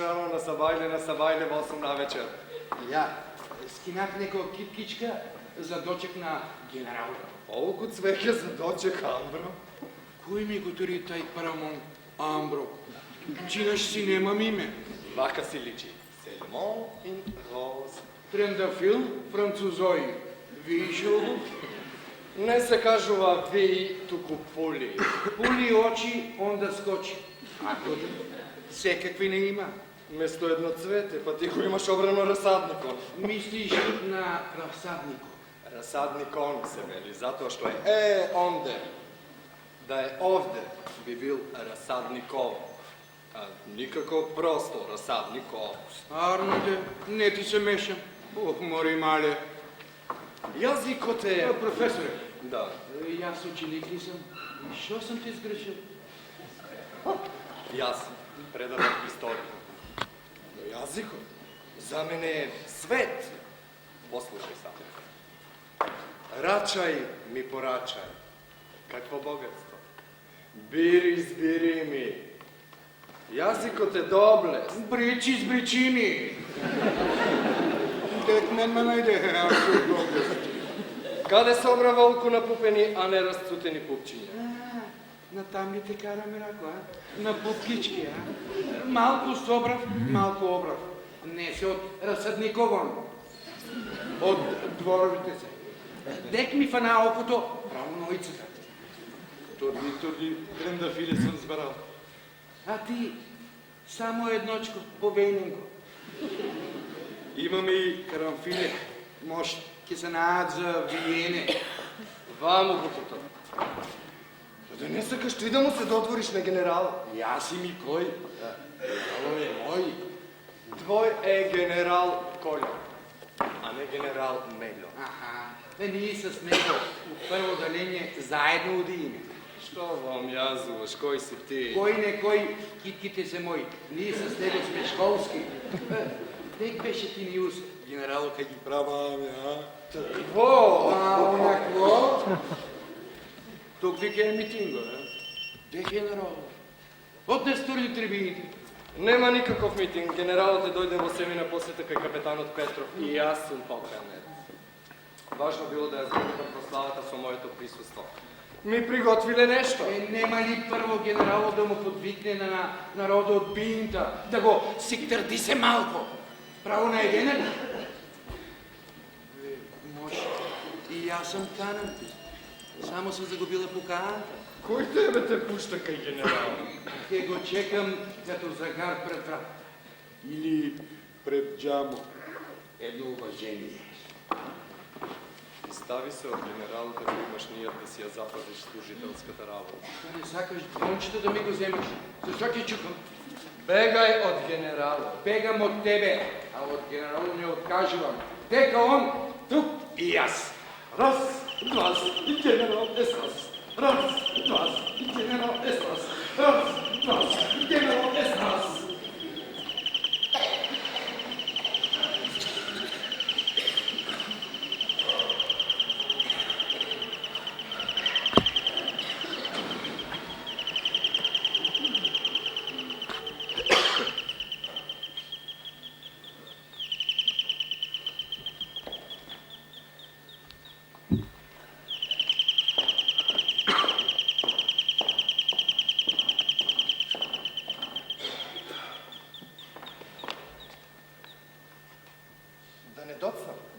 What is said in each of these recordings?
рано на Сабајле во 8 на вечер. Ја, скинав некоја киткичка за дочек на генерал. Колку цвеќе за дочек, Амбро? Кој ми го тури тај парамон, Амбро? Чинаш си немам име. Вака си личи. Сельмон и Роз. Трендафил, французои. Вишел го? Не се кажува ви, туку пули. Пули очи, онда скочи. А тој секакви не има. Место едно цвете, па ти го имаш обрано расадникон. Мислиш на расадникот. Расадникон се вели, затоа што е онде. Да е овде, би бил расадников. А никако просто расадников. Стварно де, не ти се мешам. Ох, мори мале. Јазикот е... Професоре. Да. Јас ученик ли сум? И шо сум ти сгрешил? Јас предавам историја. Но јазикот за мене е свет. Послушај само. Рачај ми порачај. Какво богатство. Бири збири ми. Јазикот е доблест. Бричи сбричи ми. Дек мен ме најде, ако е доблест. Каде собра волку на пупени, а не расцутени пупчиња? На тамните караме рако, а? На пупкички, а? Малку собрав, малку обрав. Не се од Расадниковон. Од дворовите се. Дек ми фана окото, право на ојцата. Турди, трендафиле сум збарал. А ти, само едночко, повејненко. Имаме и карамфиле, може ќе се најат за виене. Ваму го потоа. Да не сакаш ти да му се додвориш на генерал? Јас и ми кој? Генералот е мој. Твој е генерал Колјо, а не генерал Мелјо. Аха, ние с него у прво далење заедно удиме. Што вам јазуваш, кој си ти? Кој не кој, китките се мои. Ние с него сме школски. Дек беше ти ниус, генералот кај ги праваме, а? Какво? А, онакво? Тук вика е митинго, а? Де генерал? Однес турни трибините. Нема никаков митинг. Генералот е дојде во семина посета кај капетанот Петров и јас сум поканет. Важно било да ја зголемам прославата со моето присуство. Ми приготвиле нешто. Нема ли прво генералот да му подвикне на народот бинта, да го сиктарди се малко? Право на еден ли? Може. И јас сум канен. Само съм загубила поканата. Кој тебе те пушта кај генерал? Ке го чекам като загар пред врат. Или пред джамо. Едно уважение. Стави се од генералот ако имаш нијат да си ја запазиш служителската работа. Да не сакаш двончето да ми го земеш. Зашто ќе чукам? Бегај од генералот. Бегам од тебе, а од генералот не откажувам. Дека он, тук и јас. Раз, два, и генерал е сраз. Раз, два, и генерал е сраз. Раз, два, и генерал е сраз.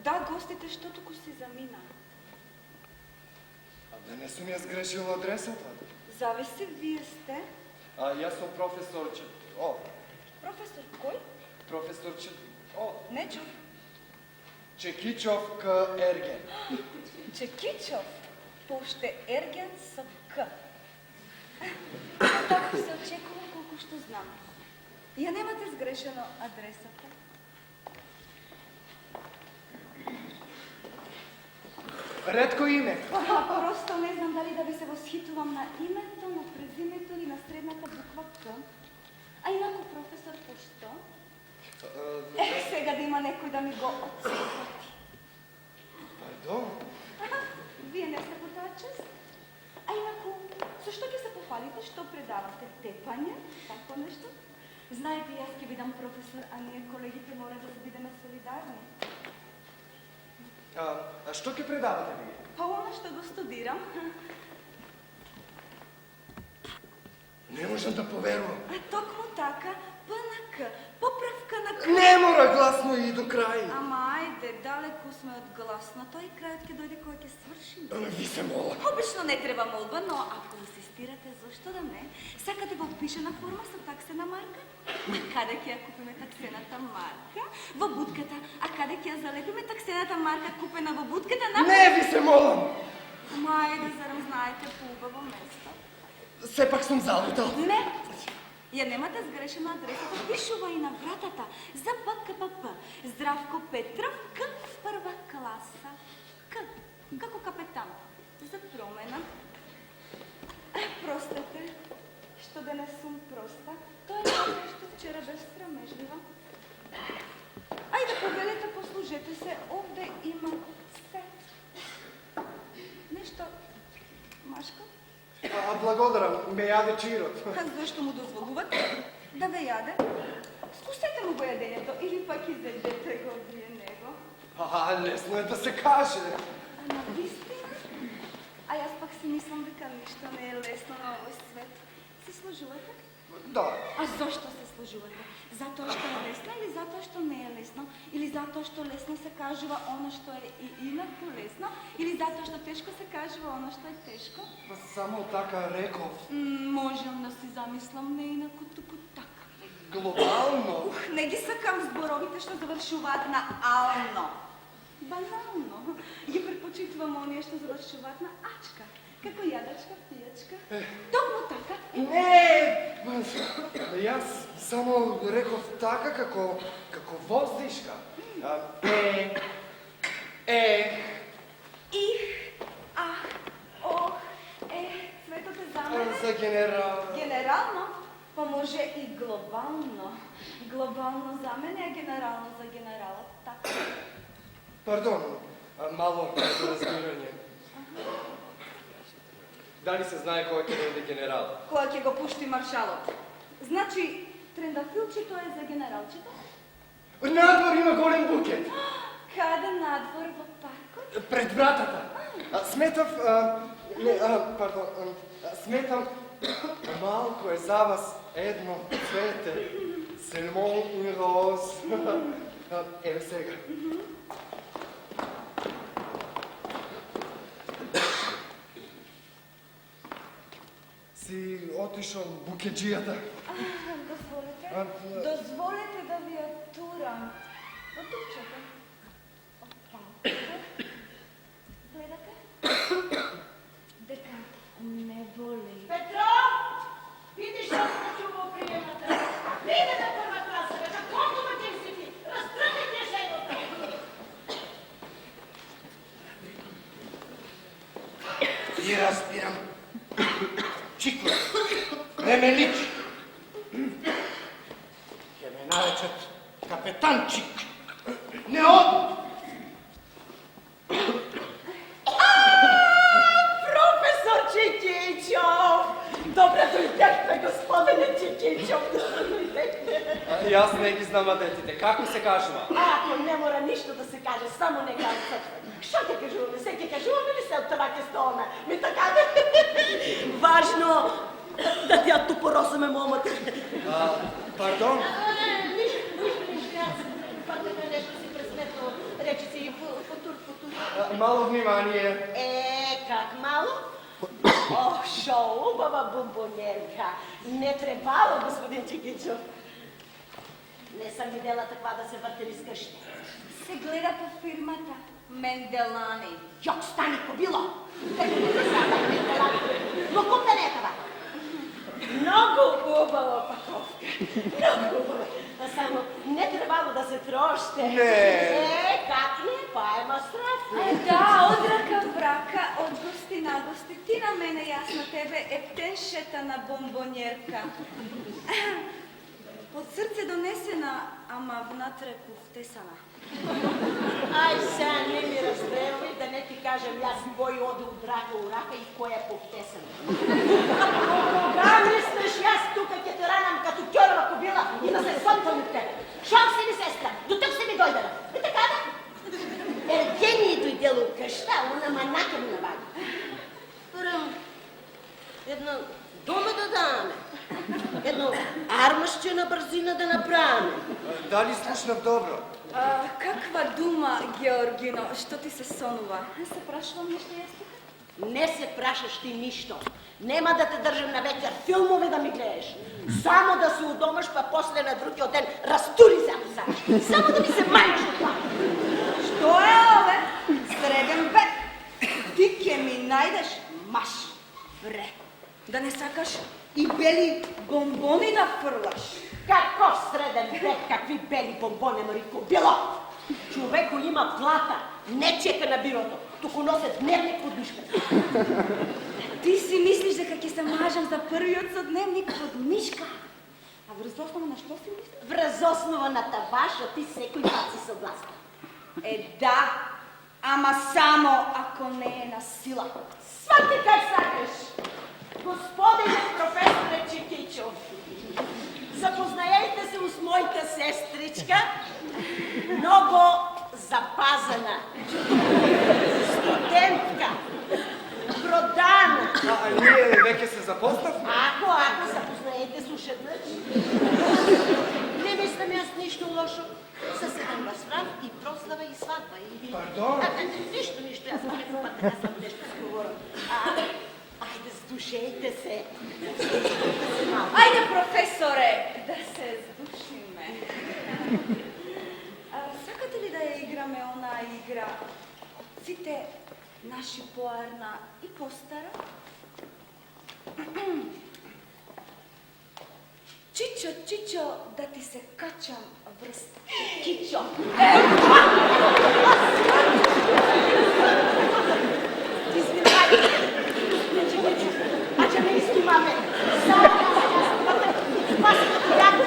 Да, гостите што туку си замина. А да не сум ја сгрешила адресата? Зависи, вие сте. А јас сум професор О, Професор кој? професор О, Не чув. Чекичов К. Ерген. Чекичов. Поуште Ерген со К. Така се очекува колку што знам. Ја немате сгрешено адресата. Ретко име. Просто не знам дали да ви се восхитувам на името, на презимето или на средната буква К. А инако, професор, пошто? Сега да има некој да ми го отсекоти. Пардон? Вие не сте по таа част? А инако, зашто ќе се пофалите што предавате тепање, тако нешто? Знаете, јас ќе бидам професор, а ние колегите мора да бидеме солидарни. А што ќе предавате вие? Па оно што го студирам. Не можам да поверувам. Токму така, ПНК, поправка на К. Не мора гласно и до крај. Ама ајде, далеку сме од гласното и крајот ќе дојде кога ќе свршим. Ви се молам. Обично не треба молба, но ако инсистирате, зашто да не? Сакате во пишена форма со таксена марка? А каде ќе ја купиме таксената марка? Во будката. А каде ќе ја залепиме таксената марка купена во будката на... Не ви се молам. Ама ајде, зарем знаете поубаво место? Сепак сум залутал. Не, ја немате сгрешена адресата, пишува и на вратата за БКПП. Здравко Петров, К, прва класа. К, како капетан. За промена. Простете, што да не сум проста. Тоа е тоа што вчера беш срамежлива. Ајде, повелете, послужете се, овде има се. Нешто, Машко? Благодарам, ме јаде чирот. Зашто му дозволувате да ве јаде? Спустете му го јадењето или пак изедете го вие него. Лесно е да се каже. Ама вистина? А јас пак си мислам дека ништо не е лесно на овој свет. Се сложувате? Да. А зошто се сложувате? Затоа што е лесно или затоа што не е лесно? Или затоа што лесно се кажува оно што е и инаку лесно? Или затоа што тешко се кажува оно што е тешко? Само така реков. Можам да си замислам не инаку, туку така. Глобално. Не ги сакам зборовите што завршуваат на ално. Банално. Ги предпочитувам оние што завршуваат на ачка. Како јадачка, пијачка. Токму така. Не! Јас само реков така како воздишка. Их, ах, ох, светот е за мене. За генерал. Генерално, па може и глобално. Глобално за мене, а генерално за генералот. Така. Пардон, мало разбирање. Дали се знае кој ќе дојде генерал? Кога ќе го пушти маршалот. Значи, трендафилчето е за генералчето? Надвор има голем букет. Каде надвор во паркот? Пред вратата. Сметам малко е за вас едно цвете. Сельмон и роз. Еве сега. Си отишол букеджијата. Дозволете да ви ја турам. Во тупчето. Опа. Гледате? Дека не боли. Петров! Видиш што се чува во приемната? Приде на прва класа, дека колку ќе си ти? Растргнете жената! Ти разбирам. Чико, не ме личи. Ќе ме наречат капетанчик. Не оди. Професор Чикичов! Добре дојдете, господине Чикичов! Јас не ги знам адетите. Како се кажува? Ако не мора ништо да се каже, само нека отсечваме. Што ќе кажуваме? Се ќе кажуваме или се од това ќе стоаме? Ми така важно да ти ја тупоросаме момот. Пардон? Пардон, нешто си пресметно. Речи си футур. Мало внимание. Как мало? Ох, шо убава бомбонерка. Не требало, господин Чикичов. Не сам видела таква да се вртели с кршне. Се гледа по фирмата Менделани. Јок, стани, кобило! Но купте не е това. Много убава паковка. Много убава. Само не требало да се троште. Не. Как не? Па ема страф. Да, од рака в рака, од гости на гости. Ти на мене, јас на тебе, ептеншета на бомбонерка. Од срце донесена, ама внатре повтесана. Ај, сега не ми разстрелвай, да не ти кажа кажем јас кој оде од рака у рака и кој е повтесен. Кога мислиш јас тука ќе те ранам като ќорова кобила и да се сонтам од тебе? Шо си ми, сестра? До тук си ми дојдела. И така да? Ергенија дојдела од кашта, она манака ми набави. Порам, едно дома да даме. Едно армашче на брзина да направиме. Дали слушнав добро? Каква дума, Георгино, што ти се сонува? Се прашувам нешто јас тука? Не се прашаш ти ништо. Нема да те држам на вечер филмови да ми гледаш. Само да се удомаш, па после на другиот ден растури се ако сакаш. Само да ми се мајаш од това. Што е ове? Среден век. Ти ќе ми најдеш маш. Вре. Да не сакаш и бели бомбони да фрлаш. Како среден век, какви бели бомбони, Марико, било? Човеко има плата, не чека на бирото, туку носе дневник под мишката. Ти си мислиш дека ќе се мажам за првиот со дневник под мишка? А врз основа на што си мислиш? Врз основа на това, што ти секој пат си согласна. Да, ама само ако не е на сила. Свати как сакаш. Господине професоре Чикичов, запознаете се с мојата сестричка, много запазена, студентка, продана. А ние веќе се запознавме? Ако запознаете се уште еднаш. Не мислам јас ништо лошо. Съседен възрав и прослава и сватба. Пардон? Ништо, јас не знам така сам нешто се говорам. Ајде, здушејте се. Ајде, професоре, да се здушиме. Сакате ли да ја играме онаа игра од сите наши поарна и постара? Чичо, Чичо, да ти се качам врз Кичо. Извинувајте. Ајде, не искимаме. Само пасите пријатно.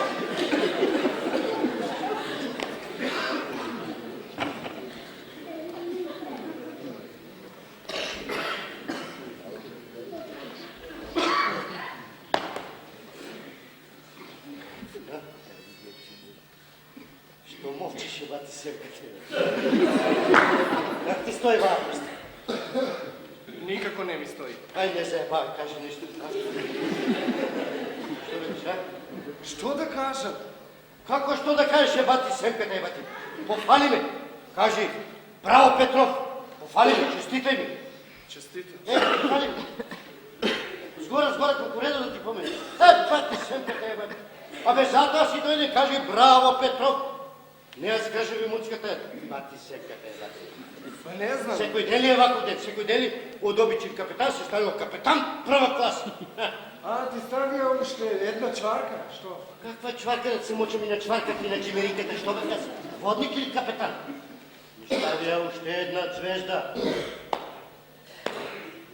Што мовчиш, бати Севкате? Как ти стои важност? Никако не ми стои. Ај, не заебај, кажи нешто. Што речеш, а? Што да кажам? Како што да кажеш, бати Севкате, бати? Пофали ме. Кажи, браво Петров, пофали ме, честитај ми. Честито. Пофали ме. Згора, колку редо да ти помени. Бати Севкате, бати. Абе, затоа си дојде, кажи, браво Петров. Не ја скаже ви муцката, бати Севкате, бати. Па не знам. Секој ден е вако ден, секој ден од обичен капетан се ставил капетан прва класа. Ти ставија уште една чварка, што? Каква чварка да се мочам и на чварката и на чимериката, што бе јас? Водник или капетан? Ми ставија уште една звезда.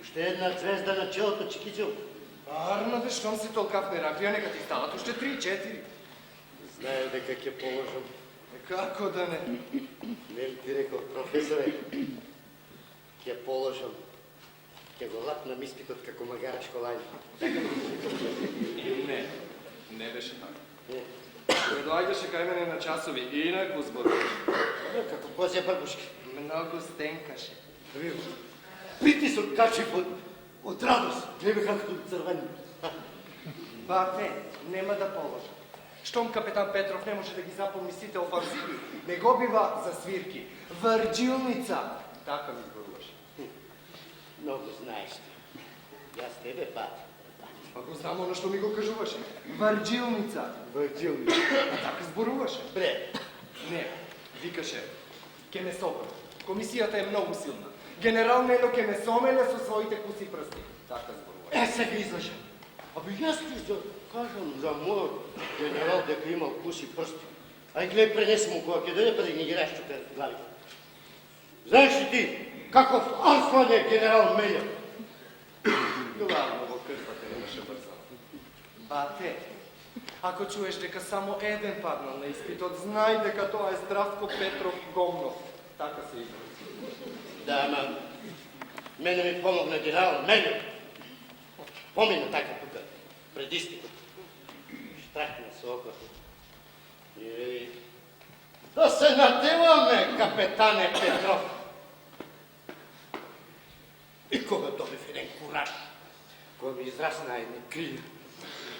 Уште една звезда на челото, Чикичов. Арно бе, штом си толкав нераклија, нека ти стават уште 3-4. Знаев дека ќе положам. Како да не? Нели ти реков, професоре, ќе положам. Ќе го лапнам испитот како магарач колајн. Не беше така. Не. Не доаѓаше кај мене на часови, инаку зборуваше. Како козе брбушки. Многу стенкаше. Притисок качив од радост. Гледа како црвени. Бате, нема да положа. Штом капетан Петров не може да ги запомни сите офанзиви, не го бива за свирки. Врджилница. Така ми зборуваше. Многу знаеш ти. Јас тебе пати. Па го знам оно што ми го кажуваше. Врджилница. Врджилница. А така зборуваше. Бре. Не, викаше, ке ме собра. Комисијата е многу силна. Генерал Нено ке ме сомеле со своите куси прсти. Така зборуваше. Се ги излажа. Абе јас ти да кажам за мојот генерал дека имал куси прсти. Ај гледај, пренеси му кога ќе дојде па да ги расчупе главите. Знаеш ли ти каков арслан е генерал Меља? Главно во крпата имаше брзо. Бате, ако чуеш дека само еден паднал на испитот, знај дека тоа е Здравко Петров Гомнов. Така се изрази. Да, ама мене ми помогна генерал Мелио. Помина така тука, пред изпитот. Штрахна се окото. И вели, да се надеваме, капетане Петров. И кога добив еден кураж, кога ми израсна едни крилја,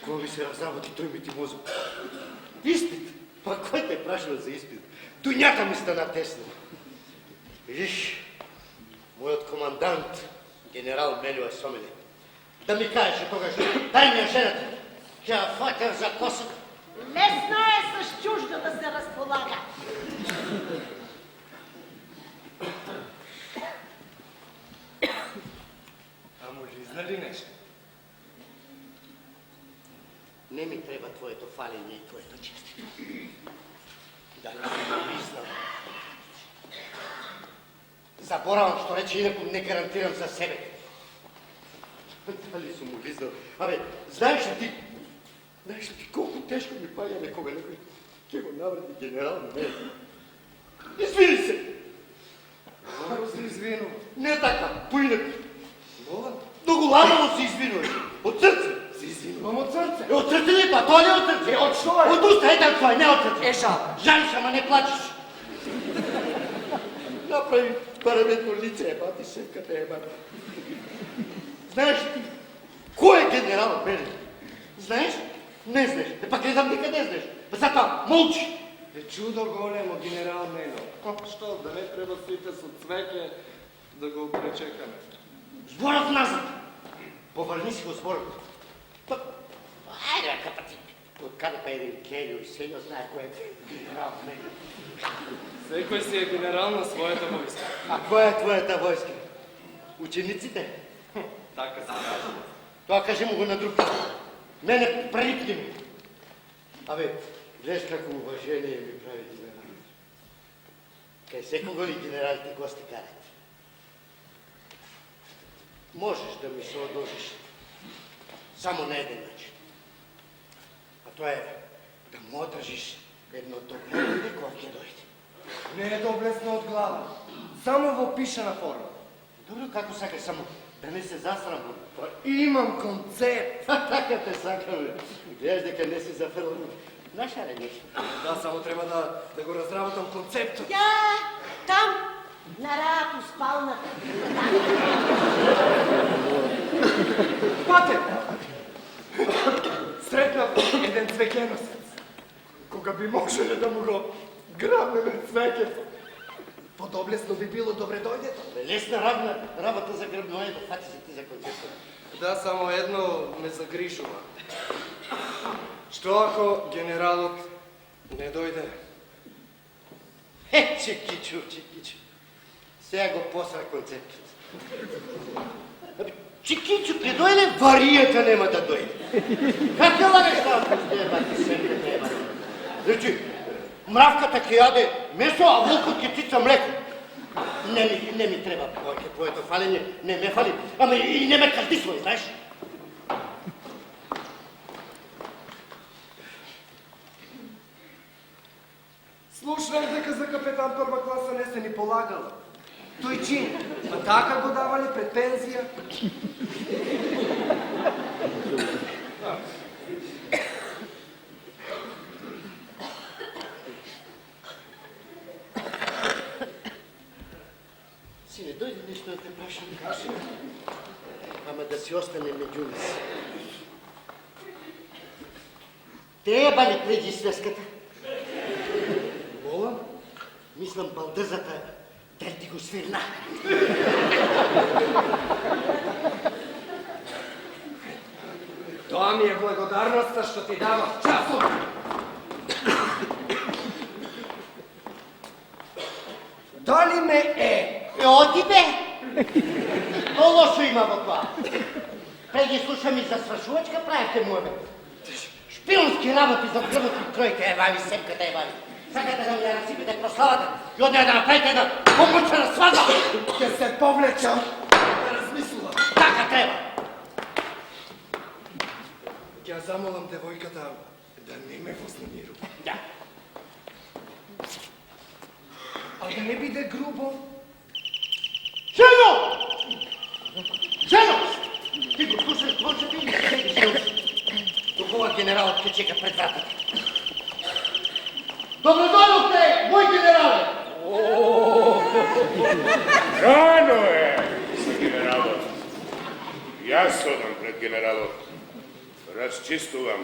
кога ми се разработи трубите мозок. Изпит? Па кој те прашува за изпит? Дуњата ми стана тесна. Виж, мојот командант, генерал Мелио е со мене. Да ми кажеше тогаш, дај ми ја жената, ќе ја фатер за косата. Лесно е с чуждо да се разполага. А може изнали нешто? Не ми треба твоето фалење и твоето честито. Да не ми мислам. Заборавам што рече, инако не гарантирам за себе. Дали сум улизнал? Абе, знаеш ли ти колко тешко ми паѓа некога некој ќе го навреди генерал Мелио? Извини се! Добро се извинува. Не така, поинаку. Бола? Многу ладно се извинуваш. Од срце. Се извинувам од срце. Од срце ли па? Тоа не од срце. Од што е? Од уста, ето тоа, не од срце. Жал. Жалиш, ама не плачеш. Направи параметно лице, бати сепката е бати. Знаеш ли ти, кој е генерал Мелио? Знаеш? Не знаеш. Пак гледам дека не знаеш. Па затоа, молчи. Е чудо големо, генерал Мелио. Што, да не треба сите со цвеќе да го пречекаме? Зборов назад. Поврни си го зборов. Па, ајде, капаци. Од каде па еден Келио и Сењо знае кој е генерал Мелио. Секој си е генерал на својата војска. А која е твојата војска? Учениците? Така се кажа. Тоа кажи му го на друг. Мене припни ми. Абе, гледаш како уважение ми прави генерал. Кај секого ли генералите гости карат? Можеш да ми се одложиш само на еден начин. А тоа е да му одржиш едно догледане кога ќе дојде. Не е доблесно од глава. Само во пишана форма. Добро, како сакаш, само да не се засрамам. Па имам концепт. Така те сакаме. Гледаш дека не си зафрлен. Наша ли нешто? Да, само треба да го разработам концептот. Ја, там, на рад у спалната. Пате! Сретнав еден цвеќеносец. Кога би можеле да му го грабнеме цвеќето. Подоблесно би било добре дојдето. Лесна работа за грбноење, фати се ти за концептот. Да, само едно ме загрижува. Што ако генералот не дојде? Чекичу. Сега го посра концептот. Чекичу, ке дојде, варијата нема да дојде. Как ја лагаш тоа? Е, бати, семке треба. Значи, мравката ќе јаде месо, а волкот ќе тица млеко. Не ми треба повеќе твоето фалење, не ме фали, ама и не ме каздисвај, знаеш? Слушнах дека за капетан прва класа не се ни полагало. Тој чин, а така го давали пред пензија. Сине, дојди нешто да те прашам, кажи. Ама да си остане меѓу нас. Те ебали преđи свеската? Болам? Мислам, балдъзата, дали ти го свирна? Тоа ми е благодарноста што ти дава часот. Дали ме е? Оди бе! То лошо има во тоа. Преги слушам и за свршувачка правите му бе. Шпионски работи за крвото кројка вали, сепката вали. Сакате да ми ја расипите прославата и од неја да направите една помучена свадба. Ќе се повлечам да размислувам. Така треба. Ќе замолам девојката да не ме вознемирува. Да. А да не биде грубо. Жено! Жено! Ти го слушаш, може би или седиш još? Тогава генералът те чека пред вратата. Добродојдовте, мој генерале! Рано е за генералот. Јас одам пред генералот. Расчистувам.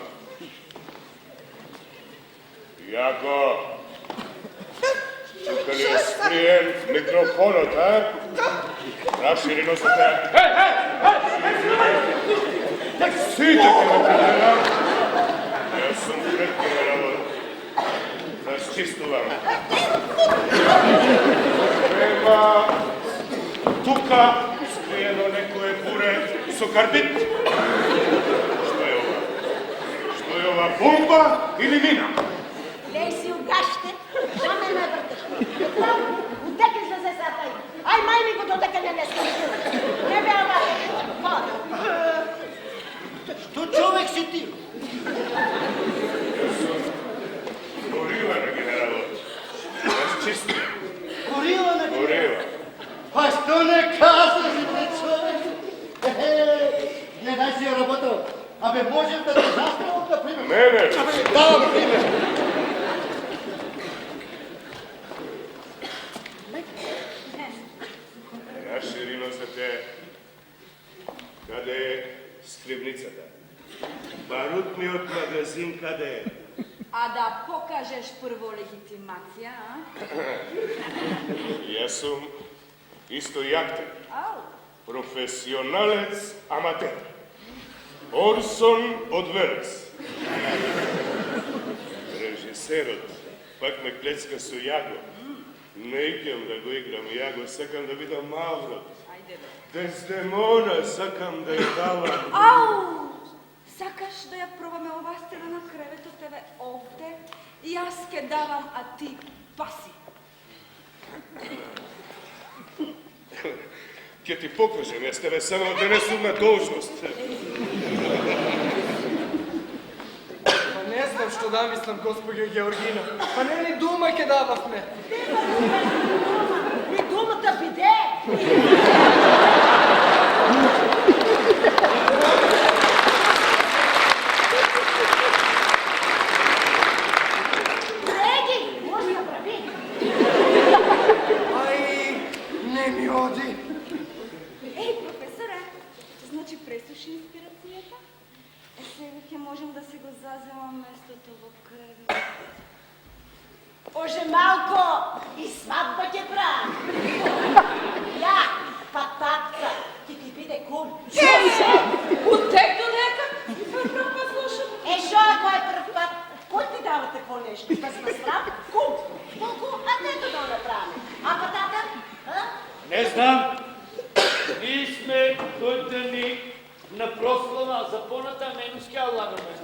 Јако, тука ли е сприен микрофонот, а? Нашири носите. Сите ке ме генерал. Јас сум пред генералот. Расчистувам. Нема тука скриено некое буре со карбид. Што е ова? Што е ова, бомба или мина? Лей си угаште, што ме не вртеш? Утеки излезе сега тај. Ај мај ми го додека не скажи. Не бе ова. Што човек си ти? Горила на генералот. Расчисти. Горила на генералот? Горила. Па што не казаш, бе, човек? Не дай си ја работа. Абе, можем да те заставам, да примем. Не. Давам пример. Нашири носите. Каде е скривницата? Барутниот магазин каде е? А да покажеш прво легитимација, а? Јас сум исто јактер. Ау. Професионалец аматер. Орсон од Велес. Режисерот пак ме клецка со Јаго. Не икам да го играм Јаго, сакам да бидам Маврот. Ајде бе. Дездемона сакам да ја давам. Ау! Сакаш да ја пробаме ова страна на креветот, тебе овде, и јас ке давам, а ти паси. Ќе ти покажем, јас тебе само денесувам на должност. Па не знам што да мислам, госпоѓо Георгина. Па не ни дума ке дававме. Ми думата биде. Колеги, може да прави. Ај, не ми оди. Еј, професоре, значи пресуши инспирацијата? Сега ќе можем да си го заземам местото во кревет. Оже малко и свадба ќе прави. Ја, пататка, ќе ти биде кум. Утек до нека? Прв пат слушам. Е, шо ако е прв пат? Кој ти дава такво нешто? Без настрам? Кум. Колку? А нето да го направи. А патата? А? Не знам. Ние сме дојдени на прослава за поната немски алагаме.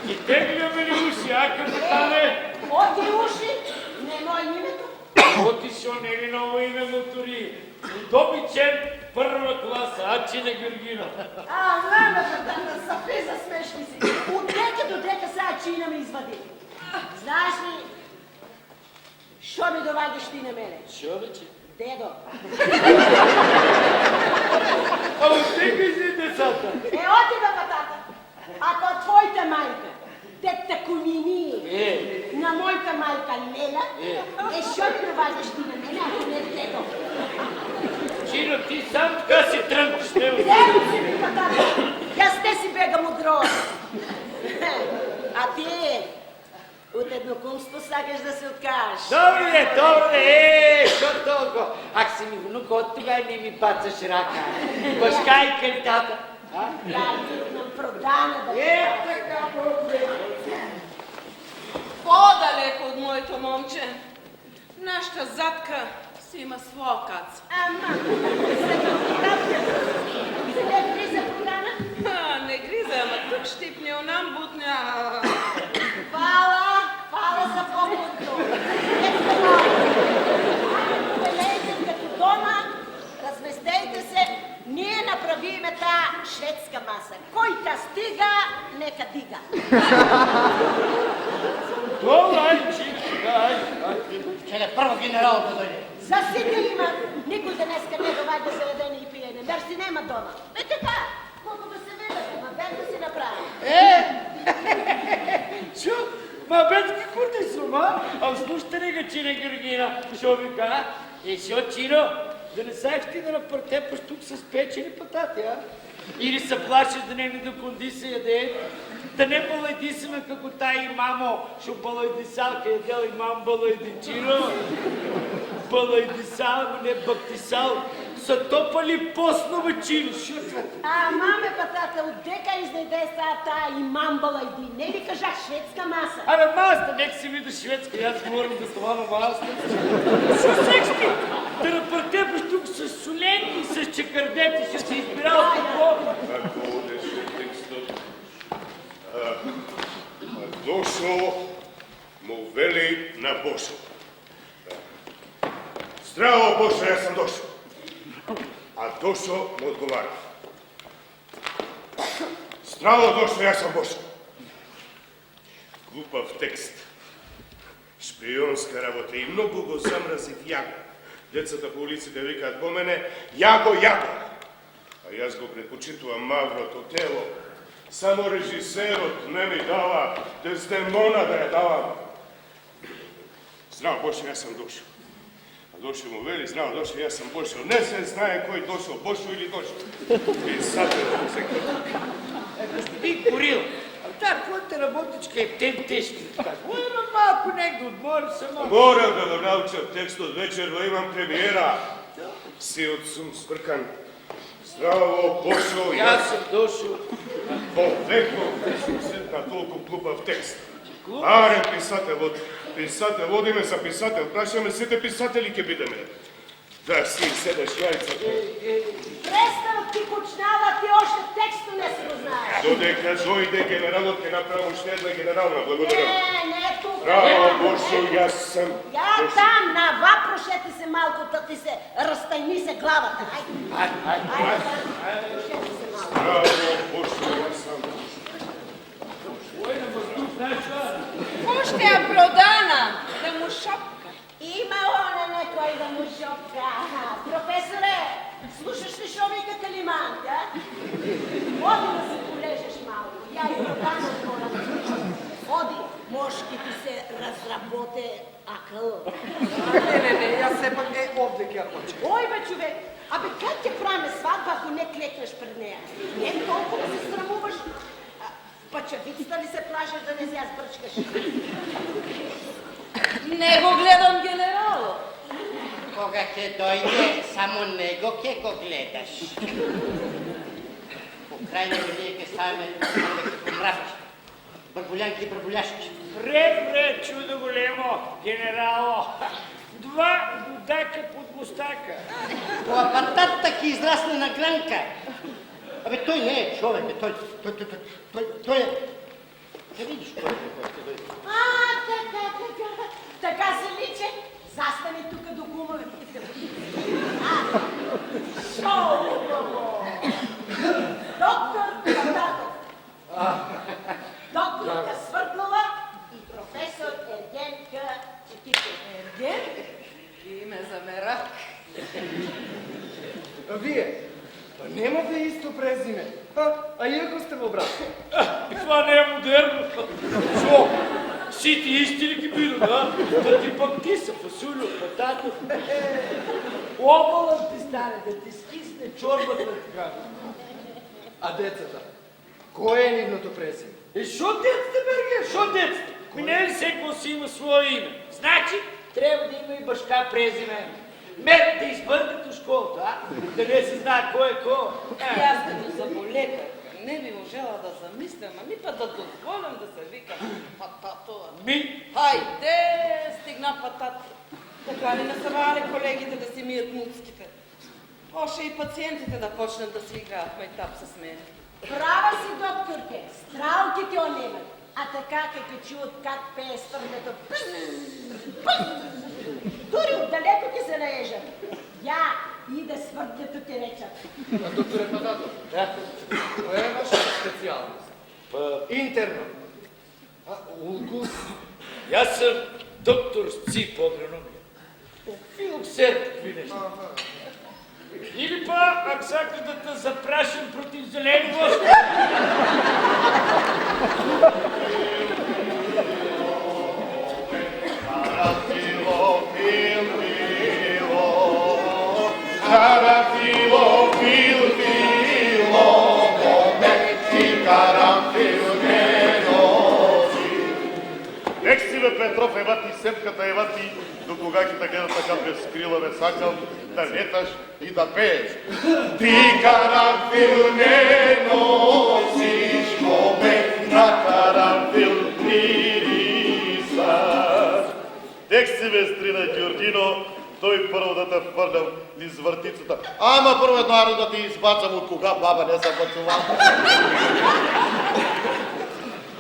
Ги тегляме ли уши, а капитане? Оди уши, немој името. Отишо нели ново име мотори. Добичен прва класа, Ачина Георгина. А, знаме, патата, сапи за смешни си. От дека до дека сега чина ме извади. Знаеш ли, шо ми довагаш ти на мене? Шо вече? Дедо. А отекай си децата. Е, оти бе, патата. Ако твојата мајка, тетта Кунини, на мојата мајка Лела, шо ми довагаш ти на мене, ако не дедо? Чино, ти сам така си тръгнеш, не ме. Дедо си ми, патата. Јас те си бегам од гроз. А ти, от еднокумство сакаш да се откажеш. Добре, шо толкова? Ако си ми внук, от тогава не ми пацаш рака. Башка и кантата. Да, видно, продана да Така, бе. Подалеко од моето момче. Нашата задка си има своја каца. Ама, сега влиза продана? Не гриза, ама тук штипне, онам бутне. Фала за помото. Ето малко. Бележите като дома, разместете се ние направиме та шведска маса. Койка стига, нека дига. Добре, чекай. Чакай, първо генерал да дойде. Засига има. Никой днеска не довади заведение и пиене. Мерси нема дома. Е така, колко да се видят, ама бед да си направи. Чу, ма бедки курти сума, а слушайте нега чине Георгина, шо вика, и шо чино, да не саеш ти да напъртепаш тук с печени патати, а? Или се плашиш да не ми до кондиция яде, да не балайди се ме како тая и мамо, шо балайди салка ядел и мам балайди чино. Балайди сал, не бактисал, са топали постно чино, шо това? А, маме патата, отдека изнайде са та имам балайди. Не ли кажах шведска маса? Абе, маста, нека си види шведска, и аз говорим за това на маста. Шо секси? Да напъртепаш тук с соленки, с чекърдети, ще си избирал какво? Ако беше текстът, Дошо му вели на Бошо. Здраво, Бошо, аз съм Дошо. А Дошо му отговаря. Здраво, Дошо, аз съм Бошо. Глупав текст. Шпионска работа и много го замрази в Яго. Децата по улиците викат по мене Яго, Яго. А аз го предпочитувам маврото тело. Само режисерът не ми дава Дездемона да я давам. Здраво, Бошо, аз съм Дошо. А Дошо му вели, здраво, Дошо, аз съм Бошо. Не се знае кой Дошо, Бошо или Дошо. Писател, всеки. Господин Корил, та твоята работичка е тем тежки. Има малко негде отмори само. Морам да науча текстът вечер, но имам премиера. Силът съм свъркан. Здраво, Бошо, Аз съм Дошо. По-леко седна толкова глупав текст. Аре, писател, води ме за писател, прашаме сите писатели ке бидеме. Да си седаш яйцата. Престав ти кучнава, ти още тексто не си го знаеш. Додека дойде генералът ке направо ще една генерална. Благодаря. Не тук. Здраво, Бошо, аз съм Я там, на въпрошете се малко, да ти се разтайни се главата. Айде, прошете се малко. Здраво, Бошо, аз съм Още е продана да му шопка. Има оне некой да му шопка. Професоре, слушаш ли шо вика Калиман, да? Оди да се полежеш малко. Я и продана хора. Оди, мошки ти се разработе акъл. Не, аз все пак овде ке хоче. Ой, бе, човек, абе как те правим сватба, ако не клекнеш пред нея? Не толкова се срамуваш. Пачавицата ли се плашеш да не си аз бръчкаш? Не го гледам генерало. Кога ке дойде, само него ке го гледаш. По крайна вие ке ставаме да ке помрапаш. Бърбулянки и бърбуляшки. Пре, чудо големо, генерало. Два будака под мустака. Това патата ки израсне на гранка. Абе, той не е човек, бе, той е... Ще видиш кой ще дойде. Така се личе. Застани тук до кумовете. Доктор Пататов. Докторка Свъртлова и професор Ергенка Четиков. Ерген? Име за мерак. А вие? Немате исто презиме. А иако сте во брат? И това не е модерно. Шо? Си ти истини ги биду, да? Да ти пък ти са фасулю, патато. Обалът ти стане, да ти скисне чорбата така. А децата? Кое е нивното презиме? И шо децата, Берге? Шо децата? Ми не е ли всеко си има свое име? Значи, трябва да има и башка презиме. Мен да избъркат от школата, а? Да не се знае кой е кой. И аз като заболекар, не би можела да замислям, ами па да дозволям да се вика Пататова. Хайде, стигна Патата. Така ли насъвали колегите да си мият муцките? Още и пациентите да почнат да си играят майтап с мен. Права си, докторке. Стралките онемат. А така, като чуят как пее стърнето. Дори отдалеко ти се наежат. Я, Иде свърдето ти речат. Докторе Пататов, коя е вашата специалност? Интерно. Улкус? Аз съм доктор Сци по агрономия. Филоксер, какви неща. Или па, ако сакаш да те запрашам против зелени лоши. Нек си бе, Петров, ева ти семката, ева ти, до кога ти да гледа така безкрила, бе, сакам да леташ и да пееш. Ти карамфил не носиш, коме на карамфил мирисаш. Тек си бе, Стрина Георгино, той първо да те впърлям низ въртицата. Ама първо едно аро да ти избачам от кога баба не съм бачувал.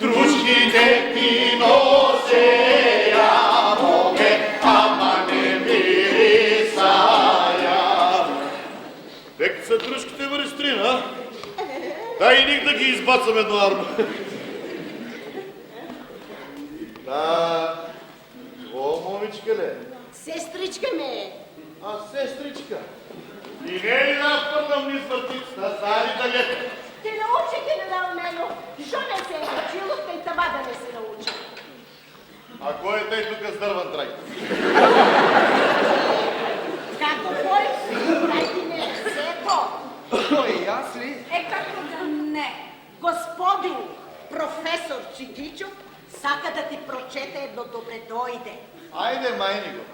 Дружките ти носея, моге, ама не мирисая. Тек са дружките, бъде, Стрина? Дай и ник да ги избацам едно арно. Да, о, момичка ли? Сестричка ме. А, сестричка. И не е ли да пърнам низ въртицата, стари да лета? Те научи, генерал Мено. Що не се е учило, тъй тама да не се научи. А кой е тъй тук с дърван трай? Kako koj? Dajte me seko. Кой, аз ли? Како да не? Господин професор Чикичов сака да ти прочете едно добре дойде. Айде, майни го.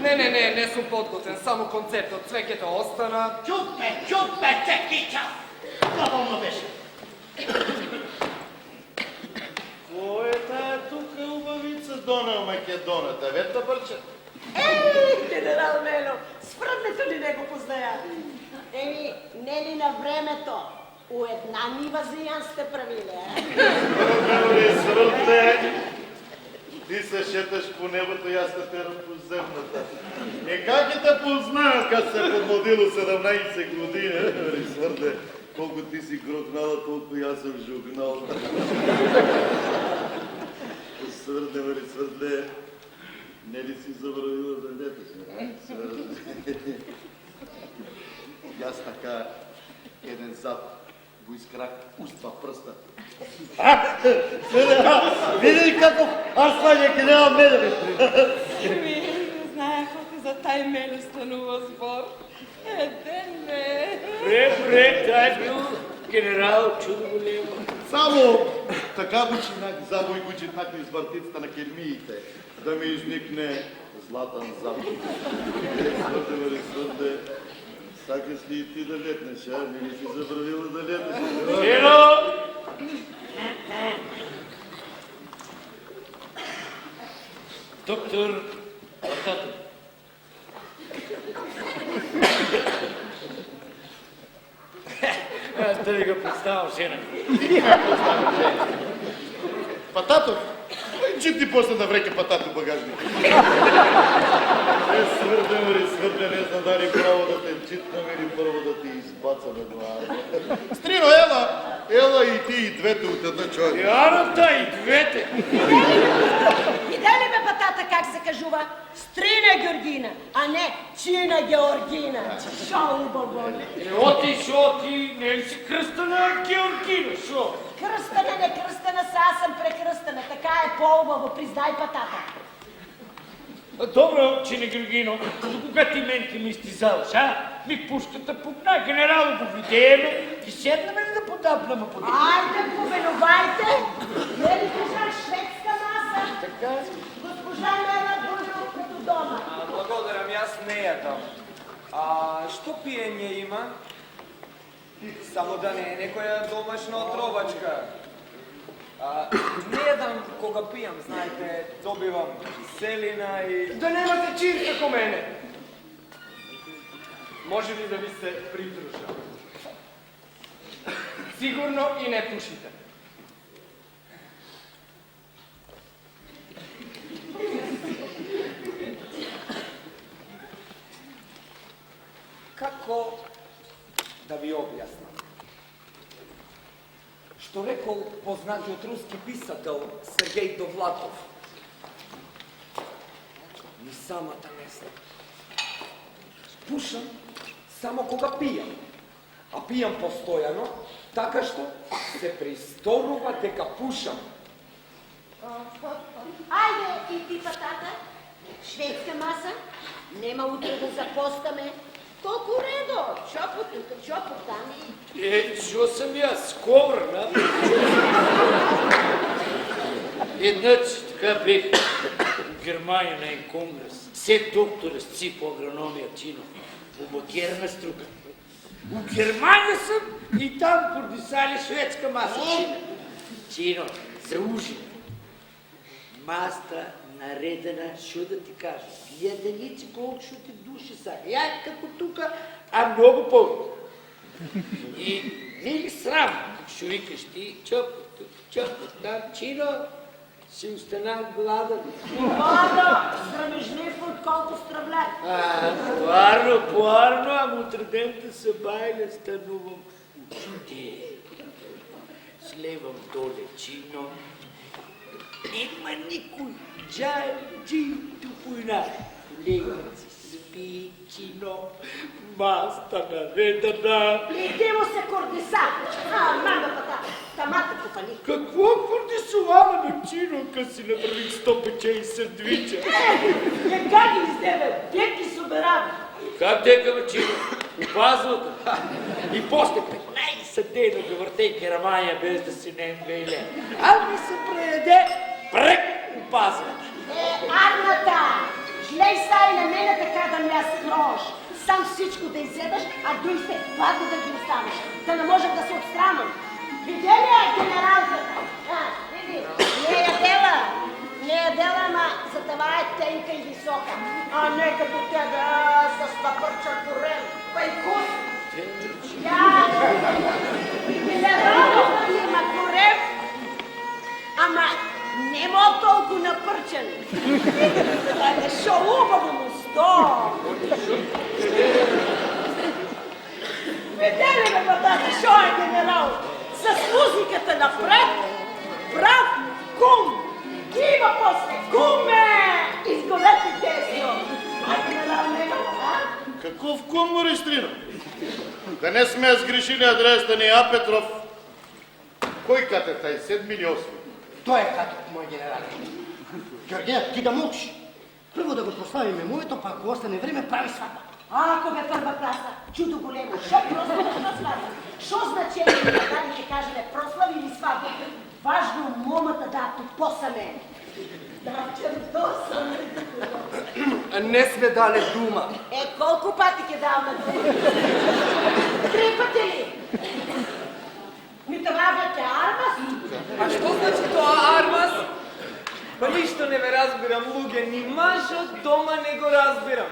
Не съм подготвен, само концептът. Цвекето остана. Чупе, Чекича! Правилно беше. Кой е тая тук убавица Дона Македоната? Вета бърче? Ей, генерал Мено, свръднето ли не го позная? Еми, не ли на времето? У една нива зиян сте правили, Свърде, ти се шеташ по небото и аз те терам по земната. И как и те познаят, като се подмодило 17 години? Свърде, колко ти си грохнала, толкова и аз съм жугнал. Свърде, не ли си забравила да леташ? Свърде. И аз така, един зад, го изкрах уства пръста. Види како Арслан е генерал Мелев. Не знаех за taj Мелев станува сбор. Еден ме. Добре, той е бил генерал чудо големо. Само така го чинах, забой го чинах из въртицата на кермиите, да ми изникне златан запад. Свърде, сакаш ли и ти да летнеш, а? Не ли си забравила да летнеш? Ено! Доктор Пататов. Аз да ви го представям жена. Пататов? Че ти после да вреке Пататов багажник? Свърде, не знам дали право да те читнам или първо да ти избацаме глава. Стрино, ела и ти и двете от една човека. Яната и двете. Видя ли ме патата как се кажува? Стрина Георгина, а не Чина Георгина. Шо убаво. Шо ти, не ли си кръстана Георгина, шо? Кръстана, не кръстана, аз съм прекръстана. Така е по-убаво, признай патата. Добро, Чина Георгино, до кога ти мен ти ме изтизаваш, а? Ми пушката пукна, генерал го видееме и седнаме ли да подапнаме по това? Айде, повелувайте. Не ли кажа шведска маса? Така е. Госпожа Лена Бужов като дома. Благодарам, аз не ядам. Що пиење има? Само да не е некоја домашна отровачка. Не ядам кога пијам, знаете, добивам киселина и... Да немате чир како мене! Може ли да ви се придружам? Сигурно и не пушите. Što rekao poznatiот ruski pisatelj Sergej Довлатов. Ni самата не знам. Пушам само кога пијам. А пијам постојано, така што се преисторува дека пушам. Ajde i ti patata, švedska masa, nema utro da zapostame. Толку редо, чопот там и... Чо съм јас, коврна? Еднач така бех в Германија на един конгрес. Се доктора с по агрономија чино. Обакерна струка. У Германија съм и там продисали шведска маса чино. Чино, за ужин. Маста наредена, шо да ти кажа, единици колко шо ти души са. Я като тука, а много повече. И не ли срам, шо викаш ти, чоп, там, чино, си остана гладен. Ладно, срамежнев отколко стравляк. Поарно, ама утре дента се байля станувам учите. Слевам доле, чино. Има никой, джи, тупуйна. Легници, спи, чино, маста наредена. И ти му се кордиса. Мама пата, тамата купани. Какво кордисуваме на чино, къс си направих 100 пече и сандвича? Как ги издебе, те ги соберам. Как дека бе чино? Опазвате. И после 15 дена да въртей Германия без да си не вейле. А ми се прееде прек опазвате. Армата, глей са и на мене така да ме скрош. Сам всичко да изедаш, а дой се баго да ги останеш. Да не можем да се отстранам. Виде ли е генералката? Види, не е дела, ама за това е тенка и висока. А не като тебе, с напърчан корем. Пай кус. Генералът има корем, ама нема толкова напърчан. Шо убаво му сто. Виде ли ме батата, шо е генерал? С музиката напред, прав кум. Има после куме! Изгорете тесто. А генерал нема, а? Каков кум, Мористрино? Да не сме сгрешили адреса ни А. Петров. Кой кат е taj, 7 или 8? Той е катът, мой генерал. Георгия, ти да мълчиш. Първо да го прославиме моето, па ако остане време, прави сватба. Ако бе първа класа, чудо големо, шо просто да прослави? Шо значение да ни ще кажем прослави или сватба? Важно момата да попосаме. Да, чердосаме. Не сме дали дума. Колко пъти ке дал на дума? 3 пъти ли? Ми това бе армас? А що значи това армас? Па нищо не ме разбирам, луѓе, ни маж от дома не го разбирам.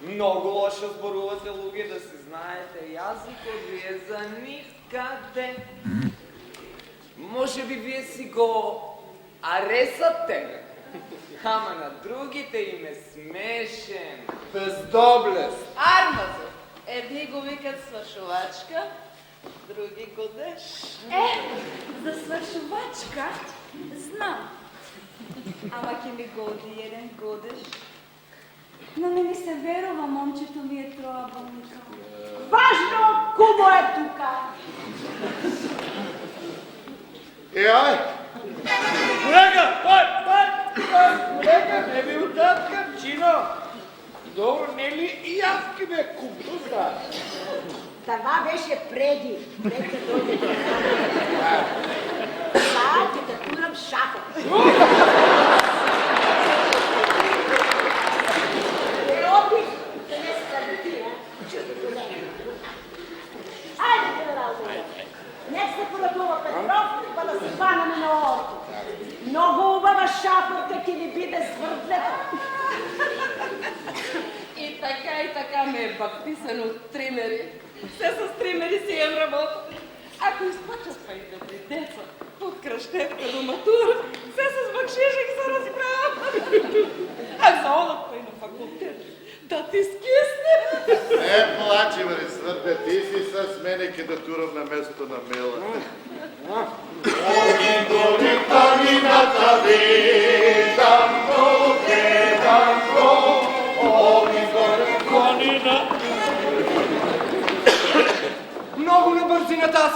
Много лошо зборувате, луѓе, да си знаете, язикот ви е за никъде. Може би вие си го аресате, ама на другите им е смешен. Бездоблест. Армазов. Едни го викат свършувачка, други годеш. За свършувачка знам. Ама ке ми годи един годеш. Но не ми се верува, момчето ми е троабълника. Важно, кумо е тука. Ай! Колега, колега, не ми отдаткам, чино. Добро, не ли и аз ки ме купуса? Това беше преди да дойде. Сега ти да турам шафа. Опит да не скърти, Айде, генерал, нека се порадува Петров, па да се хванаме на орто. Много убава шапорка ки ни биде свърдлета. И така ме е баптисано от тримери. Все с тримери си им работа. Ако изпочат па и добри деца, от кръщевка до матура, все с бакшишек се разбравам. А за одат па и на факултет, да ти скисне. Не плачи, Марисвърте, ти си с мене ке да турам на место на Мила.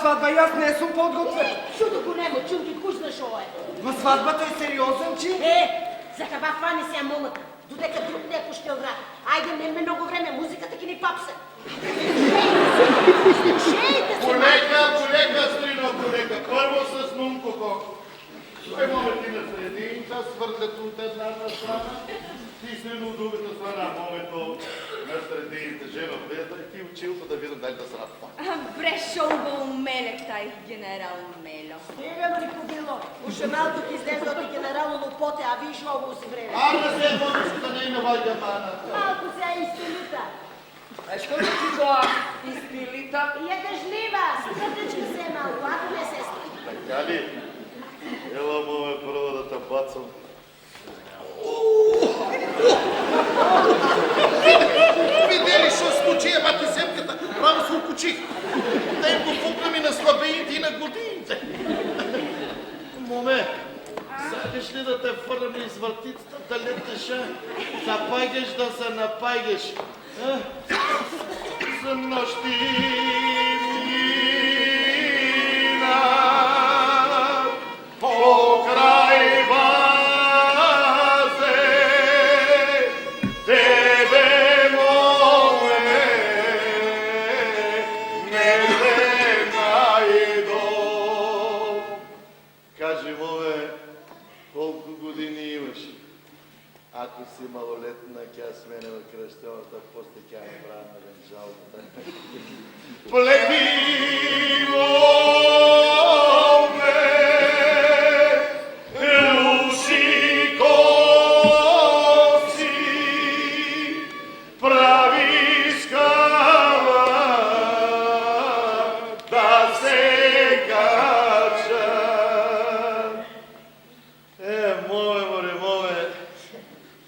сватба и аз не съм подготвен. Чудо го нема, чудо ти кой знаеш ова е. Ма сватбата е сериозен чин. За каба хвани сега момата, додека друг не е пущил врат. Айде, нема много време, музиката ги ни папсе. Шейте се, Полека, стрино, полека. Първо с Нункото. Той момент и на срединка, свързат от едната страна и стрино от другата страна. Момето на средините, жена влеза и ти училка да видам дай да срадва. Бре, шо го умелек taj генерал Мело. Стига ли побило? Уше малко ти излезе от генерално лопоте, а виж много си време. Арна се е водичката не има вайга мана. Малко сега изпилита. А що значи това изпилита? И е дъжлива, скъпничка се е малко, ако не се стри. Така ли? Ела му ме първо да те бацам. Видели, що случи, бати семката? Право се укучих. Да им го пукнем и на слабеите и на годините. Моме, сакаш ли да те фърнем из въртицата, да летеш, запайгеш да се напайгеш? За нощи покрай базе, тебе моме, не се найдо. Кажи, моме, колко години имаш? Ако си малолетна, тя сменява кръщелната, после тя направя на венчалната. Плетиво ме, руши коси, прави скала, да се кача. Моме,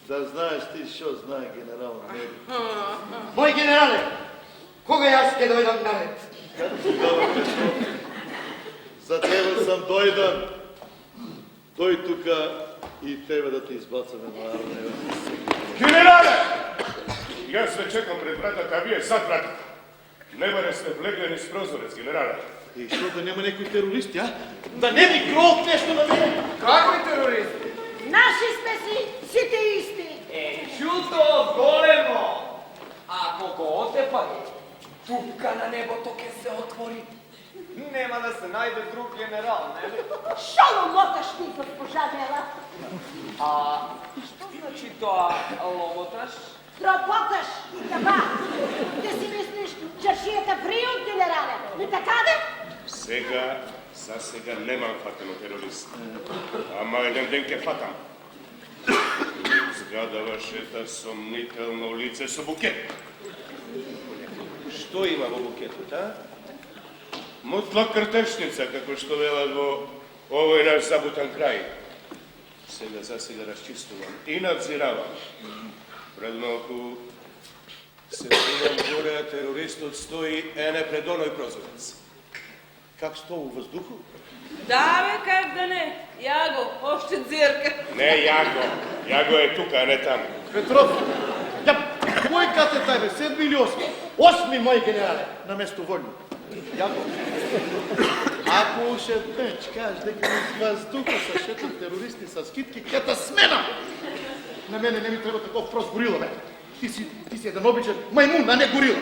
да знаеш ти, що знае генерал Мели. Мой генерале, кога аз ще дойдам наред? За тебе съм дойдан. Той тука и тебе да те избацаме на армия. Генерале! И аз се чекам пред вратата, а вие зад вратата. Не бъде сте влеглени с прозорец, генерале. И що да няма някои терористи, а? Да не ми кроят нещо на мене! Какви терористи? Наши сме си, сите исти. Чуто големо! Ако го отепат, тупка на небото ке се отвори. Нема да се найде друг генерал, не ли? Шо ломоташ ти, госпожа Мела? А що значи това ломоташ? Работаш и каба. Ти си мислиш, че шията брие от генерале. Не така да? Сега, за сега немам фатено терорист. Ама един ден ке фатам. Згадаваше съмнително лице со букет. Што има во букетот, а? Мутла кртешница, како што велат во овој наш забутан крај. Сега за сега разчистувам и надзиравам. Пред малку се чувам горе, а терористот стои ене пред оној прозорец. Как сто у въздуху? Да, бе, как да не. Яго, още дзирка. Не Яго. Яго е тука, а не там. Петров, кой кате тебе, 7 или 8? 8, мой генерале, на место войни. Яго. Ако ще печ, кажеш дека из въздуха са шетат терористи с скитки, ката смена! На мене не ми трябва таков прост горила, бе. Ти си един обичен маймун, а не горила.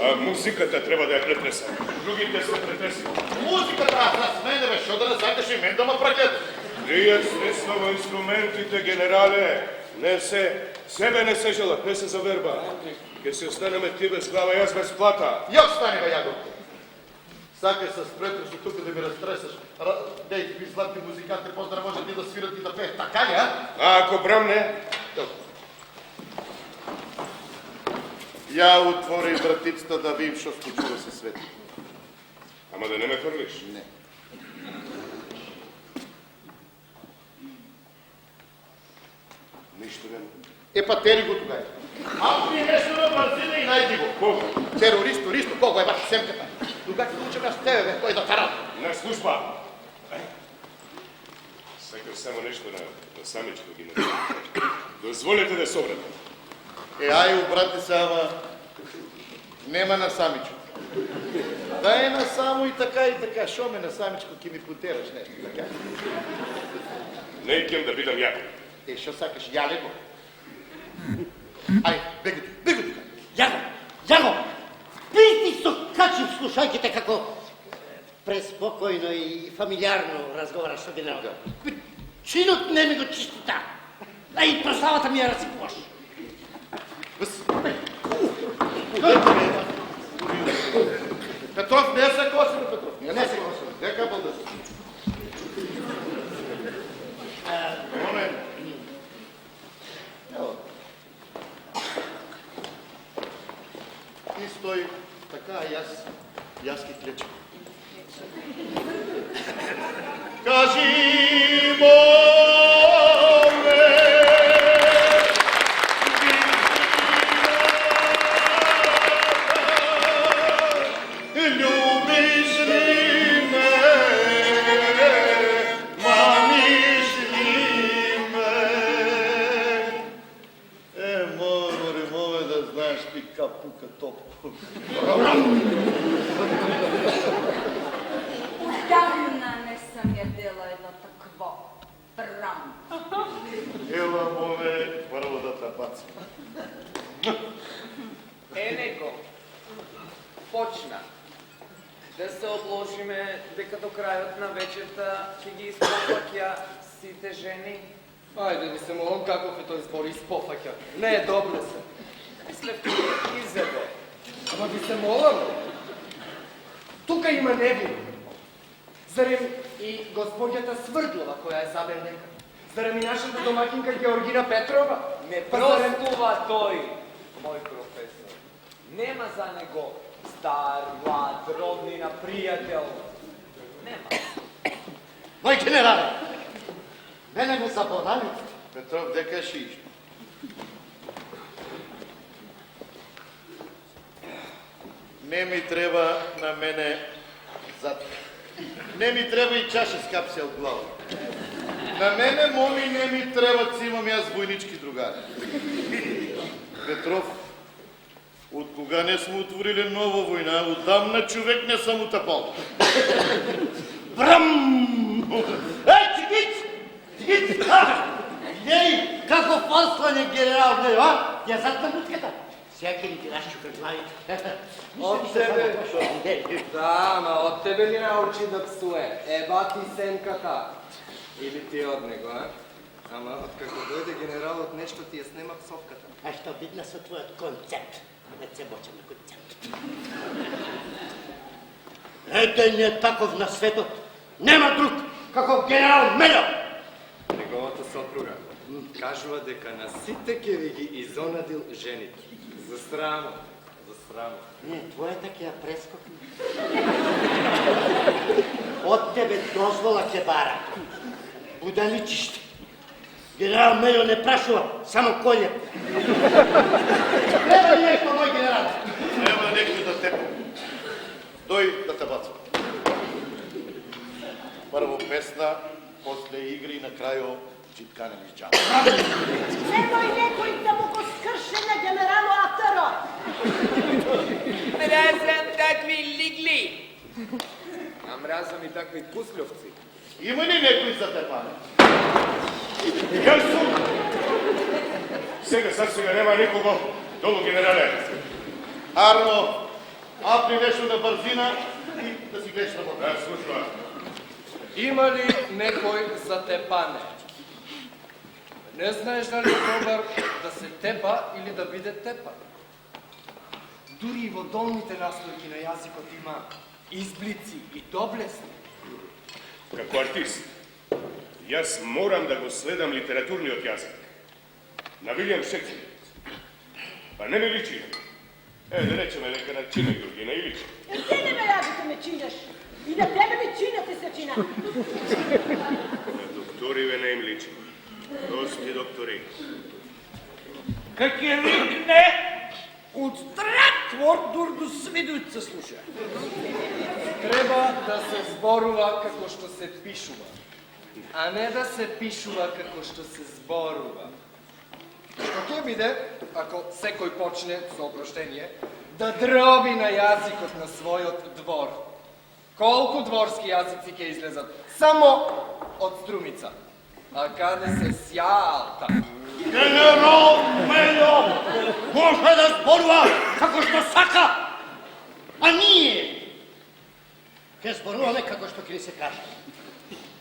А музиката трябва да я претреса. Другите се претреси. Музиката, аз мене, бе, шо да не сакаш и мен да ме прагледа? Трият средства во инструментите, генерале. Не се, себе не се желат, не се заверба. Ке се останеме ти без глава и аз без плата. Як стане, бе, Яго? Сакаш с Петров тук да ми разтресаш. Дей, ви златни музиканти, по-здра може ти да свират и да пеят. Така ли, а? А ако брамне, толкова. Я отвори вратицата да видим, що случва се света. Ама да не ме хвърлиш. Не. Нищо няма. Па тери го тогава. Ако ми нещо на бързина и найди го. Кого? Терорист, колко е бати семката. Тогава ще учим аз тебе, бе, кой да тара. На служба. Сакам само нещо на самичко ги направя. Дозволете да се обратам. Ай, обрати се, ама нема на самичо. Дај на само и така, шо ме на самичко ки ми потераш нешто, така? Не икем да бидам ја. Шо сакаш, ја лего? Ај, беги тука. Јаго! Ти со качив слушајките како преспокојно и фамилиарно разговараш со генералот. Чинот не ми го чистита. А и прославата ми ја расипуваш. Петров, не се косим, Петров. Не се косим. Дека бълда се. Момент. Ево. Ти стои така, јас ки клечам. Кажи моме, любиш ли ме, мамиш ли ме? Море, да знаеш ти капука топ. Отдавна не съм ядела едно такво брам. Ела, моме, първо да трапацам. Него почна да се обложиме дека до крајот на вечерта ќе ги испофаќа сите жени. Ајде ви се молам каков е тој збор испофаќа. Не е добро се. Мислев ќе изеде. Ама ви се молам. Тука има невин. Зарем и госпоѓата Сврдлова која е забелнека. Зарем и нашата домакинка Георгина Петрова. Не Па зарем- простува тој, мој професор. Нема за него стар, млад, роднина, пријател. Нема. Мој генерале, мене ме заборави. Петров, дека шиш? Не ми треба на мене зад... Не ми треба и чаша с капсия од глава. На мене, моми, не ми треба, си имам јас војнички другари. Петров, од кога не сме отворили нова војна, отдамна човек не съм утапал. Брам! Чигиц! Ей, како послане генерал, не, а? Ја зад мутката. Сега ќе ни ти разчупе главите. Од тебе. Да, ама од тебе ли научи да псуе? Еба ти сенката. Или ти од него, а? Ама откако дојде генералот, нешто ти ја снема псовката. А што бидна со твојот концепт? Не се бочам на концепт. Ете не таков на светот. Нема друг како генерал Мелјо. Неговата сопруга кажува дека на сите ќе ви ги изонадил жените. За срамо, за срамо. Не, твојата ќе ја прескокне. Од тебе дозвола ќе бара. Будаличиште. Генерал Мелјо не прашува, само колје. Треба ли нешто, мој генерал? Треба некој да те... Дој да те бацам. Прво песна, после игри и на крајо читкане ми джама. Немој некој да му го скрше на генералу Атаро. Мразам такви лигли. А мразам и такви пуслјовци. Има ли некој за те пане? Јас сум! Сега нема никого. Долу, генерале. Арно, апни нешто на брзина и да си гледаш работа. Да, слушам. Има ли некој за тепане? Не знаеш дали е добар да се тепа или да биде тепан. Дури и во долните наслојки на јазикот има изблици и доблесни. Како артист, јас морам да го следам литературниот јазик. На Вилијам Шекспир. Па не ми личи. Да речеме дека на Чина Георгина и личи. Ти не ме јадите ме чинеш. И на тебе ми чинете се чина. На докториве не им личи. Прости доктори. Как ќе рикне, од трактвор дур до свидујца слуша. Треба да се зборува како што се пишува, а не да се пишува како што се зборува. Што ќе биде, ако секој почне, со опроштение, да дроби на јазикот на својот двор. Колку дворски јазици ќе излезат само од Струмица? А каде се сјалта? Генерал Мељо може да зборува како што сака, а ние ќе зборуваме како што ќе ни се каже.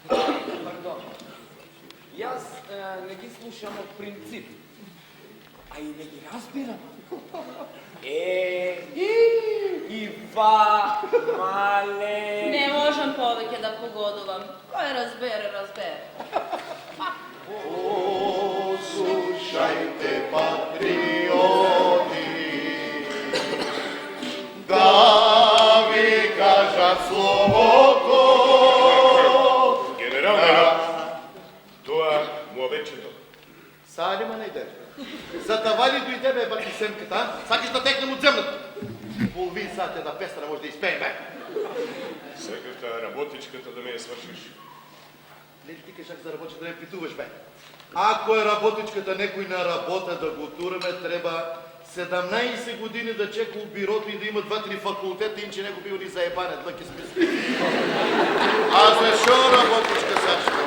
Пардон. Јас не ги слушам од принцип, а и не ги разбирам. Ива, мале... Не можам повеќе да погодувам. Кој разбере, разбере. Слушајте, патриоти, да ви кажат словото. Генерал, тоа му вечето. Сега нема не иде. Затавали дојде бе батисемката, сакаш да текнем од земната. Половин сат една песна не може да испеем, бе. Секата работичката да ме ја свршиш. Не ти кажеш за работичка да не питуваш, бе. Ако е работичката некој на работа да го тураме, треба 17 години да чека у бирото и да има 2-3 факултета, инче него бил ни заебане, да ќе смисли. А за шо работичка сачка?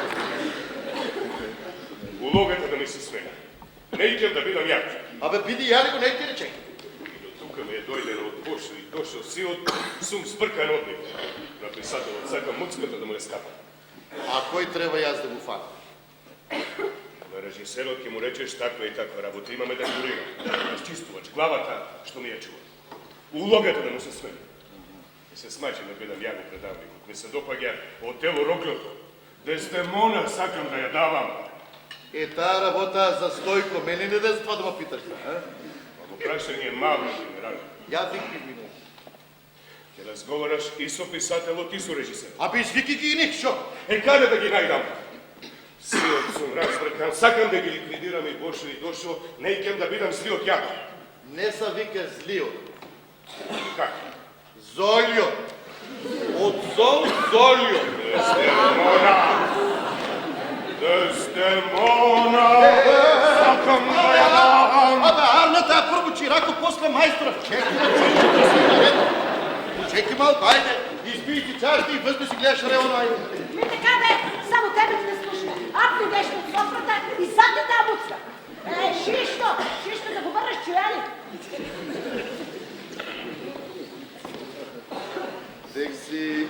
Улогата да ми се смени. Не идем да бидам јак. Абе, биди ја ли го, не ти рече. И до тука ме е дојдено од Бошо и дошол силот, сум збркан од нив. На писателот сакам муцката да му не скапа. А кој треба јас да го фанам? На режисерот ќе му речеш таква и таква работа. Имаме да курира, да разчистувач главата, што ми ја чува. Улогата да му се смени. И се смачи да бидам ја го предавникот. Ми се допаѓа од тело роклото. Дездемона сакам да ја давам. Е, таа работа за Стојко, мене не да за това да ме питаш, а? Ако прашање е мало, генерал. Ја викни ми не. Ќе разговараш и со писателот и со режисерот. Абе, извики ги и них, шо? Е, каде да ги најдам? Сиот сум разбркан, сакам да ги ликвидирам и Бошо и Дошо, не икем да бидам злиот ја. Не са вика злиот. Как? Золиот. Од зол, золиот. Дездемона! Дездемона! Сакам да ја давам! Абе, арната ја прво чирако, после мајсторов. Чеки малко, ајде, изпи ти чашки и възби си гледаш реално, ајде. Ми така бе, само тебе ти не слуша. Ако идеш от софрата и задни тая буцка. Шишто да го върнеш чуяли. Секси,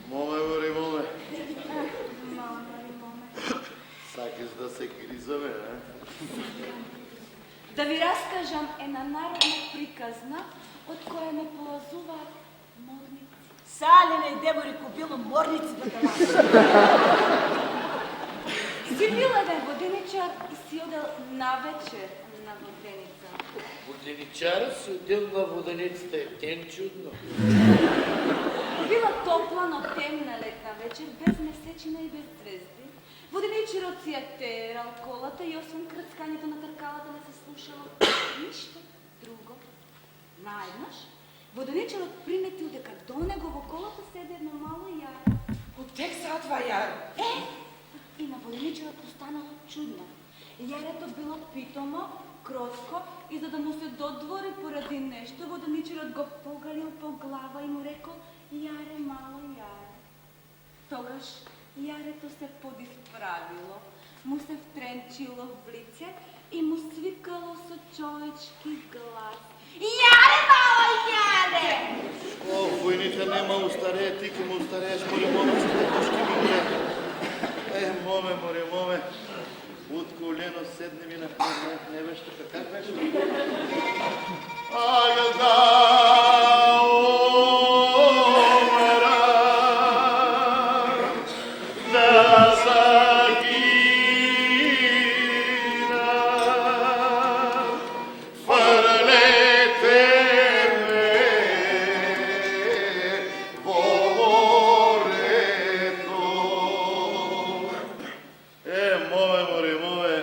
моме, бори, моме. Сакаш да се гризаме, а? Да ви раскажам една народна приказна, од која ме полазуваат морници. Салина и Дебори купило морници да те лази. Си бил еден воденичар и си одел навечер на воденица. Воденичарът си одел на воденицата, е тен чудно. Била топла, но темна летна вечер, без месечина и без звезди. Воденичарот си ја терал колата и освен крцкањето на тркалата не се слушало ништо друго. Наеднаш, воденичарот приметил дека до него во колата седе едно мало јаре. Отек са това јаре? И на воденичарот постанало чудно. Јарето било питомо, кротко и за да му се додвори поради нешто, воденичарот го погалил по глава и му рекол: "Јаре, мало јаре." Тогаш јарето се подисправило, му се втренчило в лице и му свикало со човечки глас: "Јаре, мало јаре!" О, војните нема устарее, ти ке му устарееш, море, моме, стратошки ми не. Е, моме, море, моме. От колено седне ми на предмет, не беше така, как беше? Ага, да, умера, да загина, фърлете ме во морето. Моме,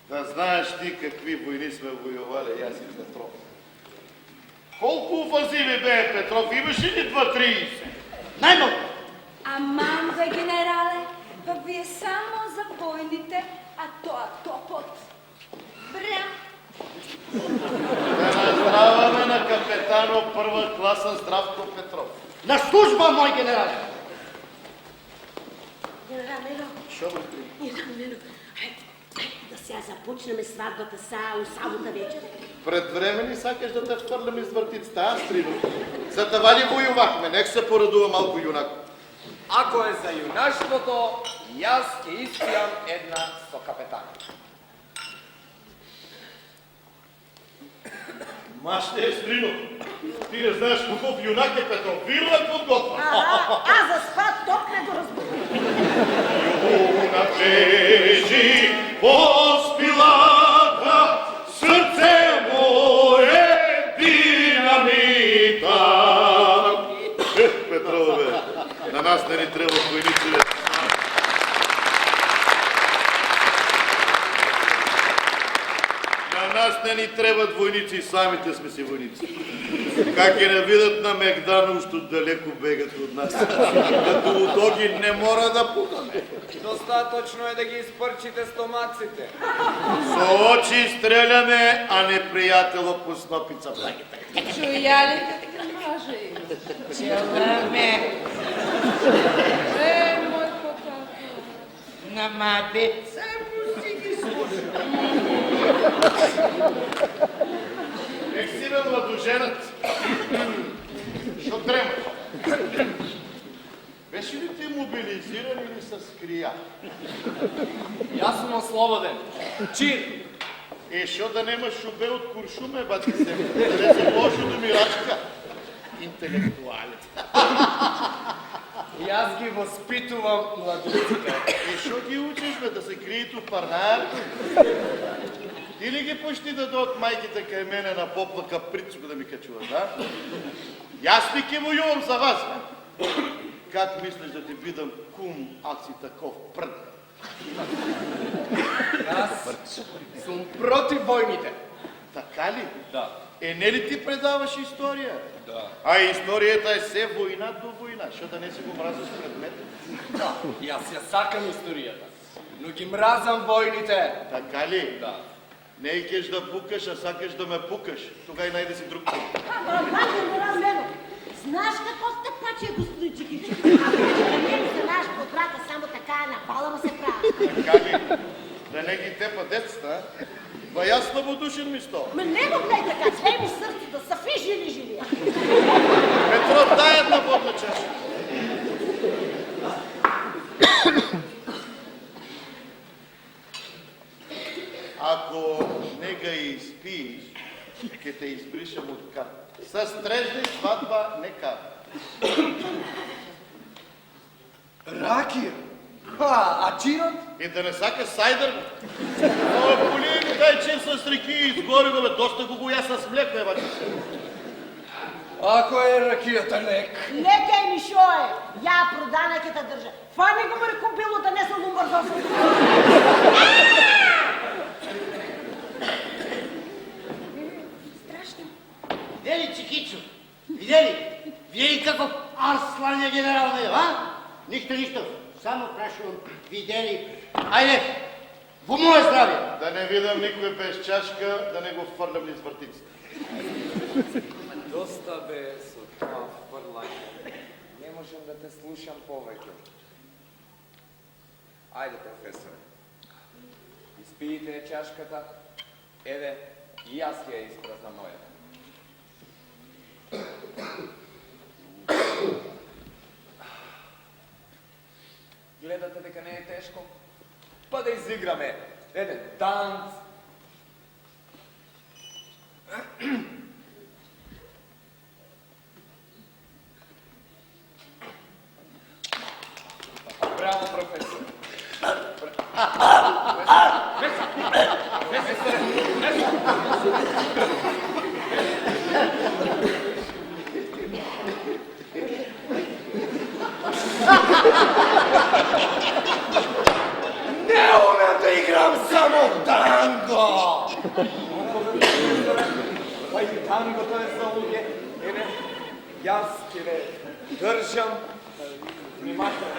да знаеш ти какви войни сме воювали, јас и Петров. Колку офанзиви бе, Петров, имаш ли 2-30? Најмалку. Аман, бе, генерале, па вие само за војните, а тоа топот. Брам, Да наздраваме на капетано първа класа Здравко Петров. На служба, мой генерал! Генерал Нено, генерал Нено, да сега започнем сватбата са самота вечер. Пред време ни сакаш да те вхвърлям из въртицата, аз Трино. За това ли воювахме? Нека се порадува малко юнак. Ако е за юнашството, и аз ќе испијам една со капетан. Маш не е Стрино. Ти не знаеш какъв юнак е Петров. Вирна подготва. А за спад топ не го разбира. Юнак поспилата, сърце мое динамита. Петрове, на нас не ни трябва войници. На нас не ни трябват войници, самите сме си войници. Как е не видят на Мегдан, уж далеко бегат от нас. Като удоги не мора да пукаме. Достатъчно е да ги изпърчите стомаците. Со очи стреляме, а неприятело по снопица плагите. Чуя ли те може? Челаме. Мой потато. Нама деца му си ги слуша. Ех си бе младоженът. Шо тремаш? Беше ли ти мобилизиран или с крия? Аз съм слободен. Чин! Шо да немаш шубе от куршуме, бати се? Да се лошо до мирачка. Интелектуалец. И аз ги възпитувам младиците. Шо ги учиш, бе, да се крият от парнаярко? Или ги пущи да дойдат майките кай мене на попла каприцко да ми качуват, да? Аз ли ке воювам за вас, бе? Как мислиш да ти бидам кум, аз си таков пръд? Аз съм против войните. Така ли? Да. Не ли ти предаваш история? Да. А историята е все война до война, защото да не си го мразиш предмет. Да. И аз я сакам историята. Но ги мразам войните. Така ли? Да. Не искаш да пукаш, а сакаш да ме пукаш. Тогава найде си друг път. Генерал Нено, знаеш какво стъпаче, господин Чикичи? Не за наш подрата само така на палама се прави. Така ли? Да не ги тепа децата, ба аз слабодушен ми сто. Ма не го гледай така, свей ми сърце да са фи жили. Петро, дай една водна чаша. Ако не га изпиеш, ке те избришам от карта. С трежни сватба не кара. Ракия? А чинът? И да не сака сайдър. Полие го дай чин с реки и изгоре го, бе. Доста го я с млеко, бачи се. Ако е ракията лек. Лека и мишо е. Я продана ке те държа. Фани го ме рекубило да не съм го мързал с страшно. Видели, Чикичо? Видели? Видели какъв арслан е генерал Нено, а? Нищо. Само прашвам, видели? Айде, во мое здраве! Да не видам никой без чашка, да не го фърлям низ въртицата. Доста бе со това фърлање. Не можем да те слушам повеќе. Ајде, професоре. Испиите чашката. Еве, и аз ќе ја испразнам мојата. Гледате дека не е тешко? Па да изиграме еден танц. Браво, професор. Не умея да играм само танго! Па и тангото е за луѓе. Еве, јас ќе ве држам. Внимателно.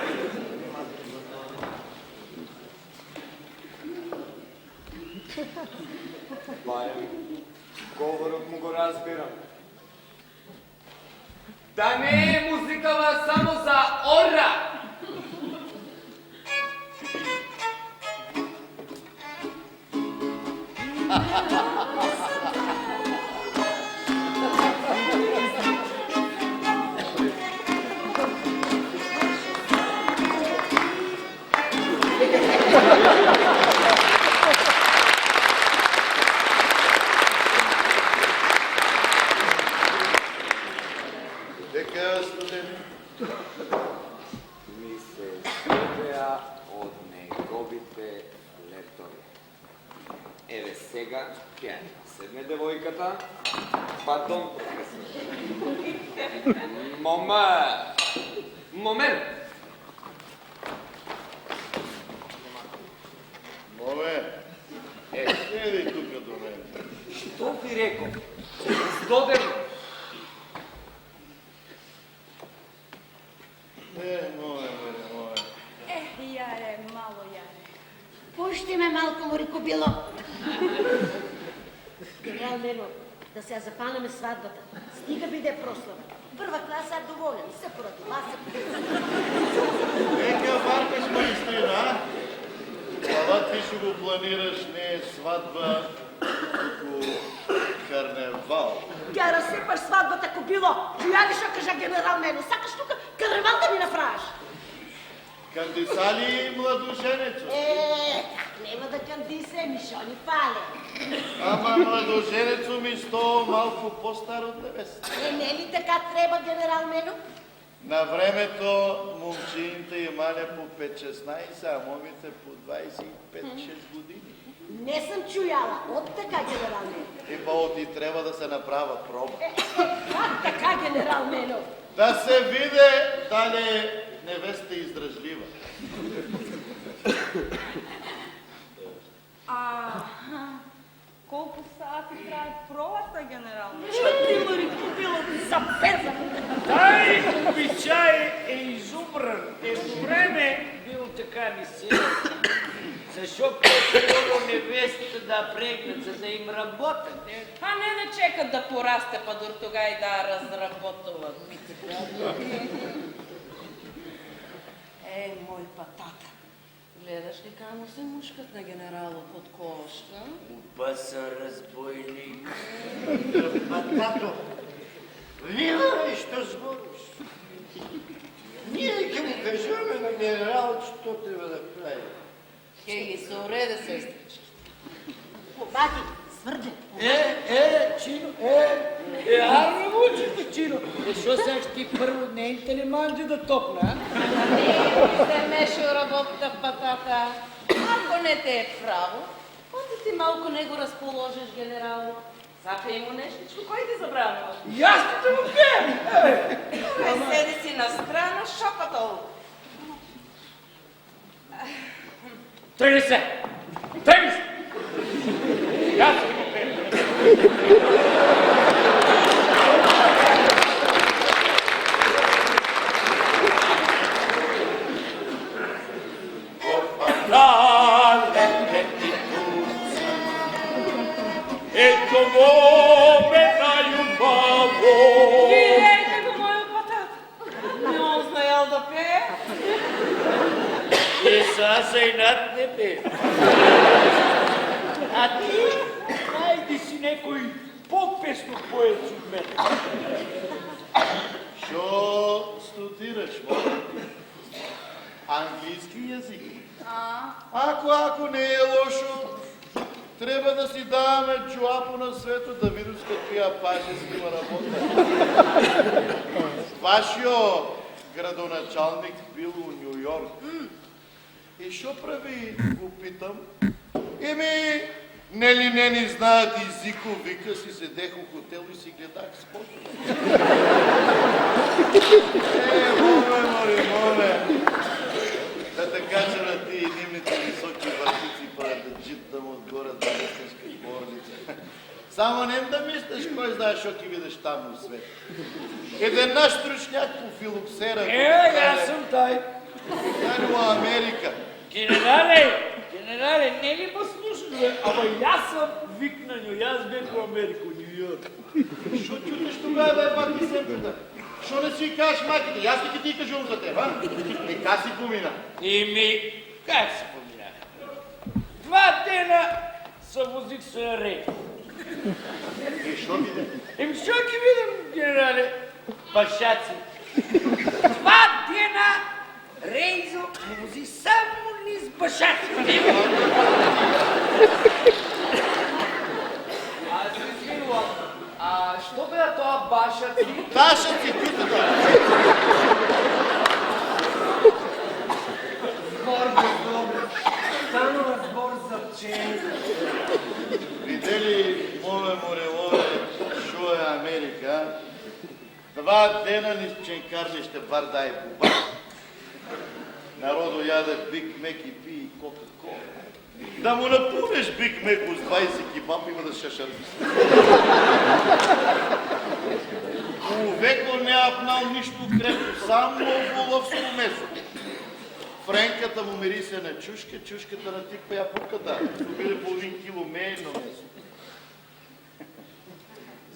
Барем говорот му го разбирам. Да не е музикава само за ора! Дека студент? Ми се свидеа од неговите летови. Еве сега ќе седне девојката. Пардон, професор. Момент. Моме, седи тука до мене. Што ви реков? Здоден. Моме. Јаре, мало јаре. Пушти ме малко, Морико било. Генерал Нено, да се ја запалиме свадбата. Стига биде прослава. Прва класа доволен, се поради вас. Нека варкаш мајстрина, а? Ова ти ще го планираш, не е свадба, туку карневал. Ја разсипаш свадбата ко било. Чујали шо кажа генерал Нено, сакаш тука карневал да ми нафраш. Кандисали младоженецо? Как нема да кандисе, ми шо ни пале. Ама младоженецо ми сто малку постар од невеста. Не ли така треба, генерал Нено? На времето момчините имале по 5-16, а момите по 25-6 години. Не сум чујала, од така, генерал Нено. И па оти треба да се направа проба. Как така, генерал Нено? Да се виде дали невеста е издржлива. Колку сати трае пробата, генерал? Што ти, Морико, било за беза? Тај обичај е изубран. Едно време бил така ни се. Зашо по-скоро невестите да прегнат, за да им работат, не? А не да чекат да порасте, па до тога и да разработуват. Мој патата. Гледаш ли камо се мушкат на генералот од кошка? Па са разбойник. Па тато, вие што збориш? Ние ќе му кажеме на генералот што треба да прави. Ке ги се уреде, сестрички. Бати, сврде. Чино, арно мучите, Чино. Шо сега ти прво неите ли манджи да топна, а? се меша работата патата. Ако не те е право, onda ти малко не го разположиш генерално. Запей му нещичко, кој ти забранува? Јас ти те му пеем! Седи си на страна, шопатол. Тръгни се! Тръгни се! Јас ти му пеем! Ето момента љубаво. Пиејте го мојот патат. Не он знаел да пее. И са зајнат не пее. А ти најди си некој по-песно поет од мене. Шо студираш, моля? Англиски јазик? Ако не е лошо, треба да си даваме джуапо на свето да видиш каквија паже си има работа. Вашиот градоначалник бил у Нью Йорк. И шо прави, го питам? Еми, нели не ни знаат езиков, вика, си седех у хотел и си гледах спорт. Море. Да те кажа на тие нивните високи вратици, па да джитам отгоре да мислиш како орлица. Само нем да мислиш, кој знае шо ќе видиш таму в свет. Еден наш стручњак по филоксера. Јас сум тај. Тај во Америка. Генерале, Генерале, не ли ме слушаш, бе? Ама и аз съм викнаню, и аз бе по Америка, Нью Йорк. Шо чутиш тогава, бе, пак ти семката? Шо не си кажеш майките? Аз ли ти кажу за теб, а? И ка си помина? Как се помина? 2 дена се возих с рейс. И шо виде? Шо ги видим, генерале? Башаци. 2 дена рейзо не вози само низ башаци. Аз се извинувам. Що бе това баша ти? Таша ти кутата! Збор бе добре. Станува збор за пчели. Видели, мове морелове, шо е Америка? 2 дена ни ченкарнище бар дай буба. Народу яде Биг Мек и пи и Кока-Кола. Да му напунеш Биг Мек с 20 кебаб има да шашарби. Увеко не апнал нищо крепко, само воловско месо. Френката му мирисе на чушка, чушката на тиква япуката. Биде половин кило мейно месо.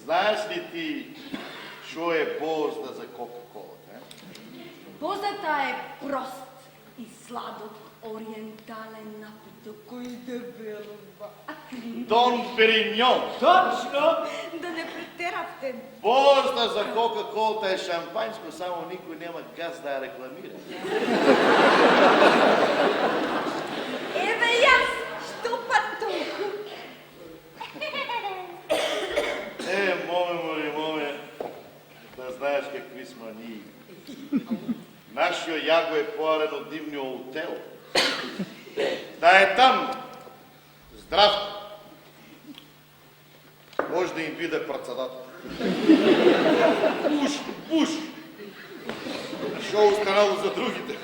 Знаеш ли ти, шо е бозда за Кока-Кола? Бозата е прост и сладок ориентален напиток, кой дебело акрин. Дон Периньон. Точно! Да не претеравте. Бозда за Кока-Колата е шампанско, само никой няма газ да я рекламира. Еве и аз, що пътувам? Моме, да знаеш какви сме ние. Нашият Яго е поарен от дивния отел. Да е там. Здрав! Може да им биде председател. Буш! Шо останало за другите?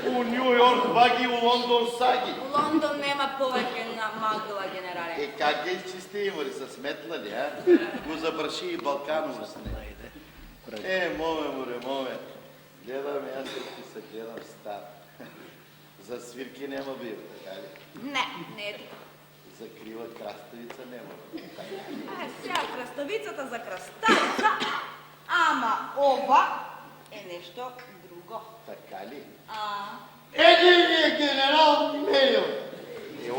У Нью Йорк ваги, у Лондон саги. У Лондон нема повеќе на магла, генерале. Как ги изчисти има ли? Са сметла ли, а? Го забраши и Балканово с нея. Моме. Гледам, аз ти се гледам стар. За свирки няма бил, така ли? Не е така. За крива краставица няма. Сега краставицата за краставица, ама ова е нещо друго. Така ли? Един е генерал Мелио.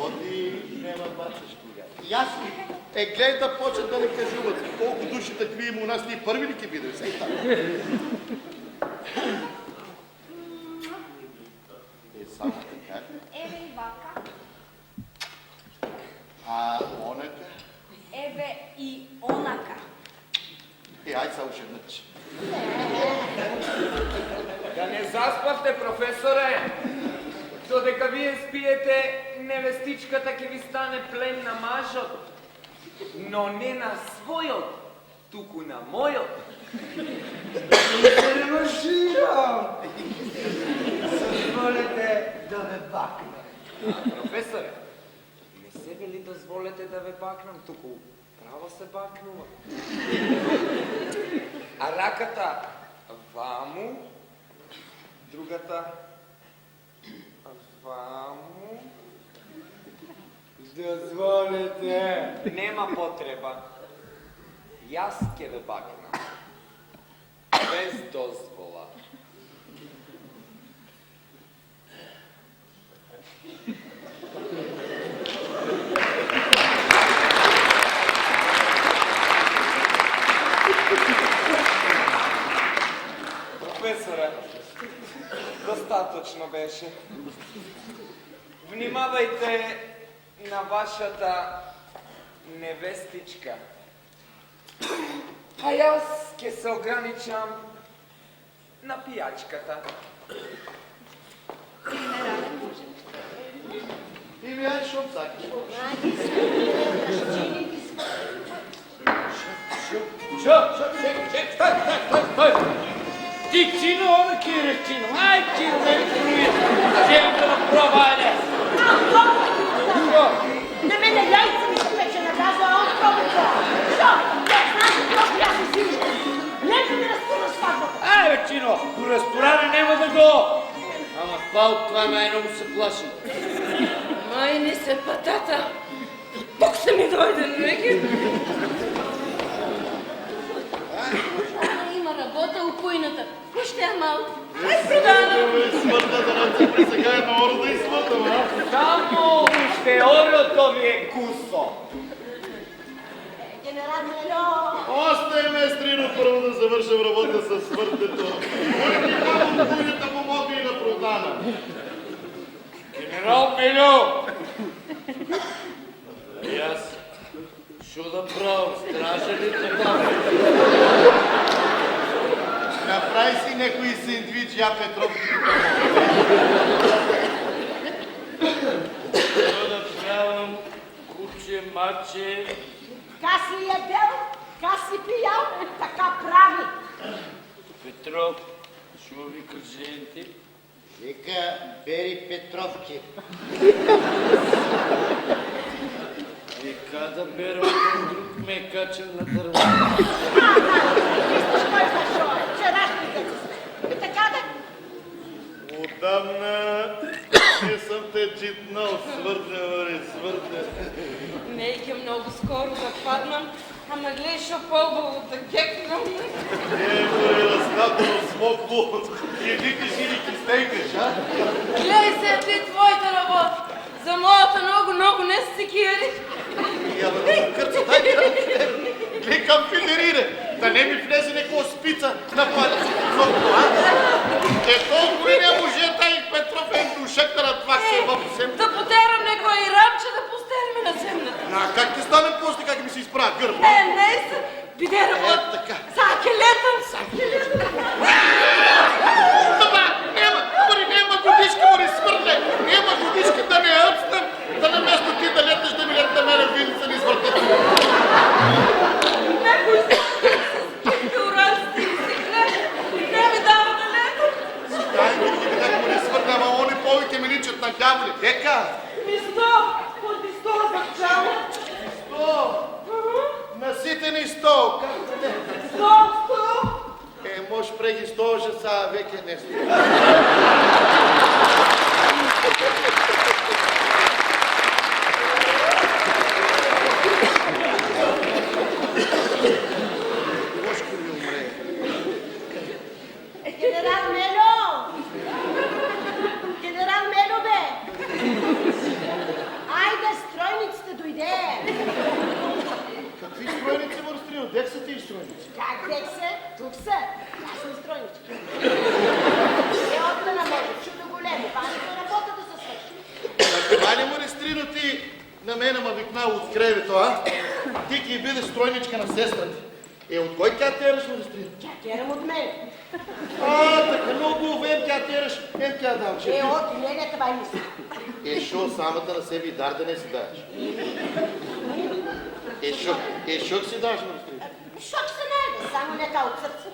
Оди няма бачаш тогава. Ясно. Гледай да почнат да ни кажуват. Колко души такви има у нас, ние първи ли ки бидем? Сей там. Само така. Еве и вака, А онака? еве и онака. Ай са ушеднъч. Да не заспавте, професоре. Додека вие спиете, невестичката ќе ви стане плен на мажот. Но не на својот, туку на мојот. Не реванширам. Съзволете да ме бакне. Професоре, не себе ли дозволете да ве бакнам, туку право се бакнува. А раката ваму, другата ваму. Дозволете. Нема потреба. Јас ќе ве бакнам. Без дозвола. Професоре, достатъчно беше. Внимавайте на вашата невестичка. А јас ќе се ограничам на пијачката. Генерале, може. Ими, ай, шо сакаш? Стой! Ти чино, она кире чино. Ай, чино, ме круи. Želim da vam probanje. На мене яйца ми се пече на газа, а он пробука. Що? Не знаеш колко аз си силиш. Нека ми разтура сватбата. Ай, бе, чино, до ресторана няма да го. Ама това от това най-много се плашим. Ай, не се патата. Тук са ми дойден веки. Има работа у куйната. Кой ще е малко? Ай, Сидана. Смъртна да нацепи сега е на орда и смъртна, а? Само теорията ви е кусо. Генерал Мельо! Още местрино първо да завършам работа със смъртето. Кой ти дава от куйната помогне и на продана? Генерал Мельо! И аз шо да правя? Страша ли така? Направи си някой сендвич, я Петров. Шо да правям? Куче, маче... Ка си ядел, ка си пиял, така прави. Петров, шо вика женти? Вика Бери Петровки. Вика да бера от друг ме е качал на дърва. Виждаш кой защо е? Вчерашните си. И така да... Отдавна не съм те джитнал, свърде, бе, свърде. Нейке много скоро да паднам, ама гледай шо по-хубаво да гекнам. Бе, разхапано смокло. Едните жили ги стейкаш, а? Гледай се ти твоята работа. За моята много не са секири. Я бе, кърца, дай ги ръка. Гледай към филерире. Да не ми влезе някаква спица на палец. А? Е, толкова ли не може тай Петров е душекта на това се въпсем? Да потерам некоя и рамче да постерме на земната. А как ти стане после, как ми се изправя гърба? Не са, биде работа. така. Саке летам. Това, няма годишка, море смъртле. Няма годишка да не отстъп. Да наместо ти да летнеш да ми летна мене вилица ни свъртат. Некой се фигурантите ми се гледа. Не ми дава да летам. Дай, видите как море свъртне, ама они повече ми личат на дяволи. Ека! Ходи 100 за чало. 100! Наситени 100! Как да не? 100. Може преги 100 же са веке не стои. Лошко ми умре. Генерал Мельо! Генерал Мельо, бе! Айде, стройниците дойде! Какви стройници му разстрил? Дек са тия стройници? Как дек се? Тук са. Аз съм стройничка. Е, отмена може, чудо големо. Важно работа да се свърши. Това ли му рестрина ти на мене ма викнал от кревето, а? Ти ки бидеш стройничка на сестра ти. Е, от кой тя тераш му рестрина? Тя терам от мен. Така много вем тя тераш, тя дам, че Е, ти. от не, това и мисля. Е, шо, самата на себе и дар да не си даеш. Шок си даш на рестрина. Шок се найде, само нека от сърце.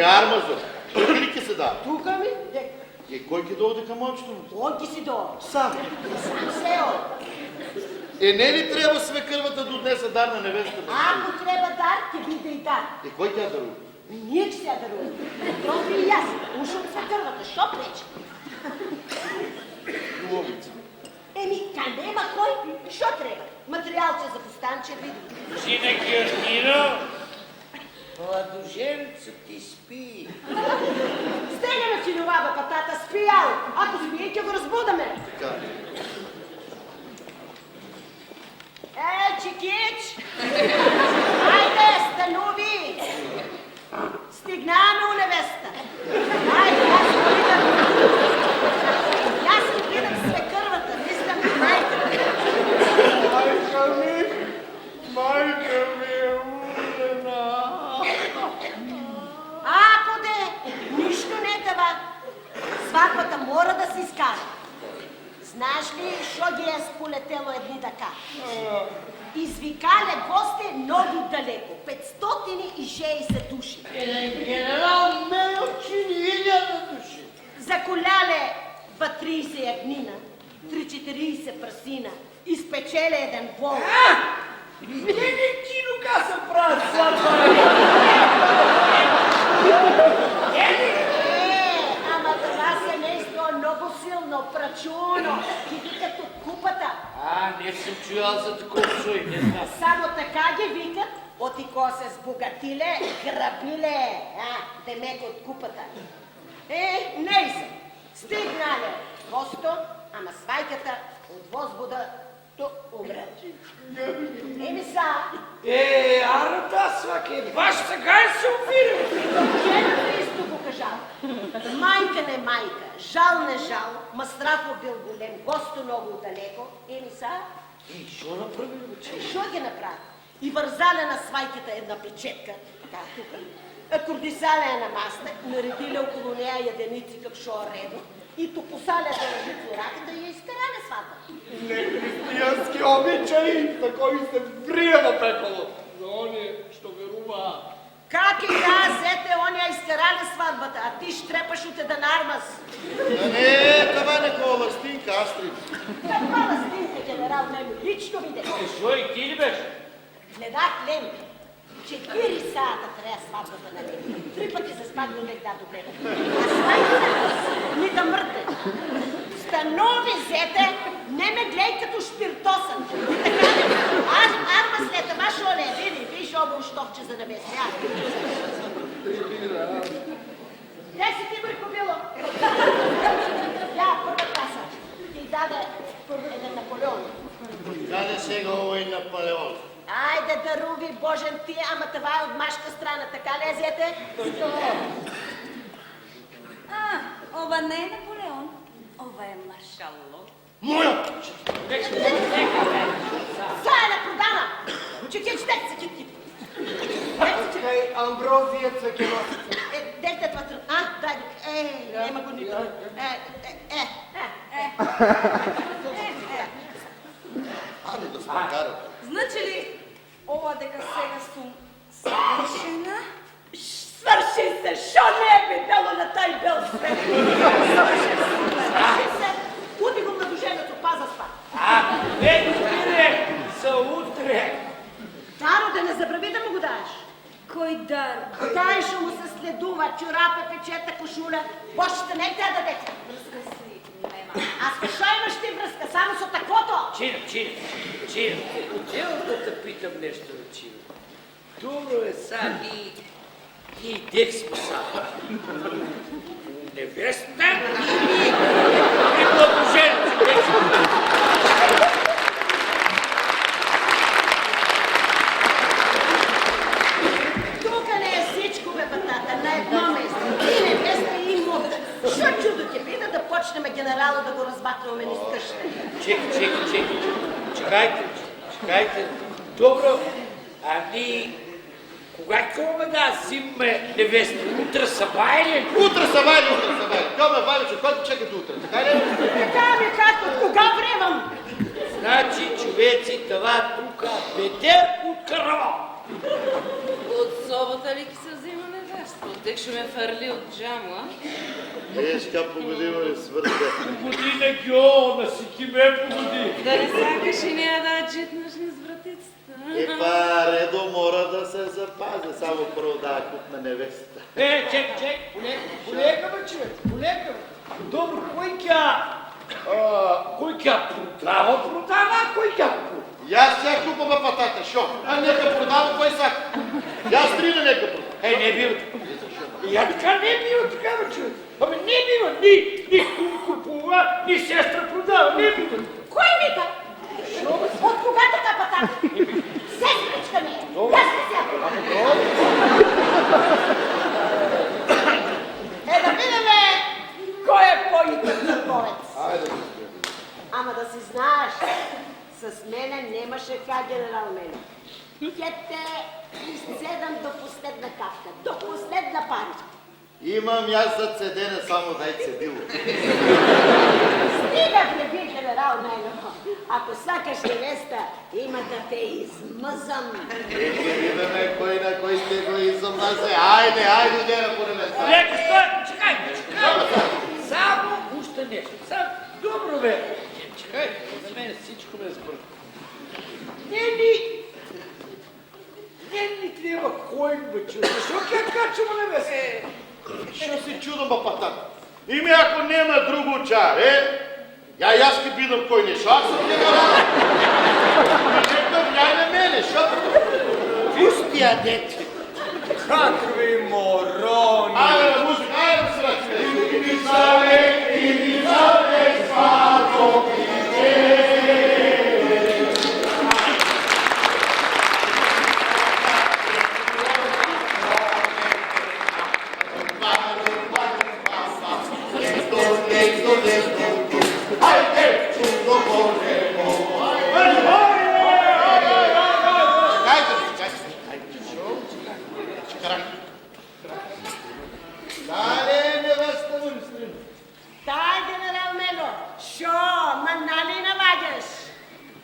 Армазо, тук ли ки се дава? Тука ми? Дек. Кой ки дойде към момчето му? Он ти си долу. Сам. Сам се он. Не ли трябва свекървата до днес дар на невестата? Ако трябва дар, ти биде и дар. Кой тя дарува? Ние ще я даруваме. Трофи и аз. Ушо се кървата. Що пречи? Ловица. Къде има кой? Що трябва? Материалче за постанче види. Сина Георгино, младоженцът ти спи. Стегаме си нова бапатата, спиял. Ако спие, ще го разбудаме. Така. Чикич! Айде, станови! Стигнаме у невеста. Айде, аз гледам. Аз гледам свекървата, мислям и майка. Майка ми е умрена. Ако де, нищо не дава. Сватбата мора да се изкаже. Знаеш ли, шо ги е сполетело едни така? Извикале гости много далеко. 560 души. Генерал Мельо чини 1000 души. Заколяле 30 ягнина, 3-40 прасина, изпечеле един вол. Не кино каса правят сватба. Ама това семейство много много силно, прачуно, ти викат от купата. Не съм чуял за таков суй, не знам. Само така ги викат, от и ко се сбогатиле, грабиле, демек от купата. Не се, стигнале госто, ама свайката от возбуда то умре. Еми са. Арата сваке, баш сега се увирил. Жената исто го кажал. Майка не майка, жал не жал, Мастрафо бил голем, госто много далеко. Еми са. Що направи, бе? Що ги направи? И вързаля на свайката една печетка, така тук. Кордисаля е на маста, наредиля около нея яденици как шо редо и топосаля да лъжи раката и я изкарали сватба. Не християнски обичаи, за кои се вриева пекало. За они, що верува. Как и да, зете, оня изкарали сватбата, а ти штрепаш от един армаз. Не, това не кола ластинка, Астрид. Каква ластинка, генерал Немо, лично виде. Що и ти ли беше? Гледах Лем. 4 сата трябва сватбата на Лем. 3 пъти се спадно лег да догледам. А сватбата ни да мъртне. Станови, зете, не ме гледай като шпиртосан. И така ли? Аз арма след това шо не види. Виж обо штовче за небесня. Де си ти бърко било? Я, първа класа. Ти даде един Наполеон. Даде сега овој Наполеон. Айде даруви, Божен ти, ама това е от машка страна, така ли, зете? Ова не е Наполеон, ова е Маршало. Моя! Заедно продана! Чекай, дайте се кит-кит. Кай Амброзия цвекеносица. Дайте това трън. Дай, нема го нито. Аде да се прекара. Значи ли ова дека сега сум свършена? Свърши се, шо не е бе на тай бел свет? Свърши се, уди го младоженето, паза спа. Вече за утре. Таро, да не забрави да му го даеш. Кой дар? Дай ще му се следува, чорапа, печета, кошуля. Бошите не те да дадете. Връзка си нема. Аз що имаш ти връзка, само с таквото? Чино. Отделно да те питам нещо, Чино. Добро е сам и дек сме сам. Невеста и младоженци. Тука не е всичко, бе, батата, на едно место. И невеста, и младож. Що чудо ти биде да почнем генерала да го разбахваме ни с къща? Чекайте. Добро, ами, кога кълме да взимаме невеста? Утре събай ли? Утре събай. Кълме Валиче, който чекате утре, така ли? Така ми както, кога времам? Значи, човеци, това тука бедер от карава. От собата ли ки се взима невеста? Отек ще ме фърли от джаму, а? Ешка погодима ли свърде. Погоди на геона си, ки ме погоди. Да не сакаш и нея да джитнаш ни с вратицата. Епа, редо мора да се запази, само първо да купна невестата. Чек, полека бе, човек, полека бе. Добро, кой ка продава, кой ка купува? И аз тя купа патата, шо? А нека продава кой сак. И аз трина нека продава. Не бива така. Я така не бива така, бе, човек. Абе, не бива, ни кум купува, ни сестра продава, не бива. Кой вика? От кога така пата? Сестричка ми е. Я сте сега. Да видиме кой е по-итър търговец. Айде. Ама да си знаеш, с мене нямаше как, генерал Мене. Ще те изцедам до последна капка, до последна паричка. Имам аз за цедене, само дай цедило. Стига преди, генерал Мене. Ако сакаш невеста, има да те измъзам. Видиме кой на кой сте го изомазе. Айде, дена по невеста. Лека, стой, чекай. Само уште нещо. Добро бе. Чекай, за мен всичко ме сбърка. Не ни трябва кой бе, човек. Защо как качваме невеста? Що си чудо, ба патата? Име ако нема друго чаре, јас ќе бидам кој не, шо аз сум генерал? Нека вляј на мене, шо? Пусти ја, дете. Какви морони! Ајде на музика, ајде да се рачне. И ни заве свато Дай, генерал Мело, шо, ма нали навадяш?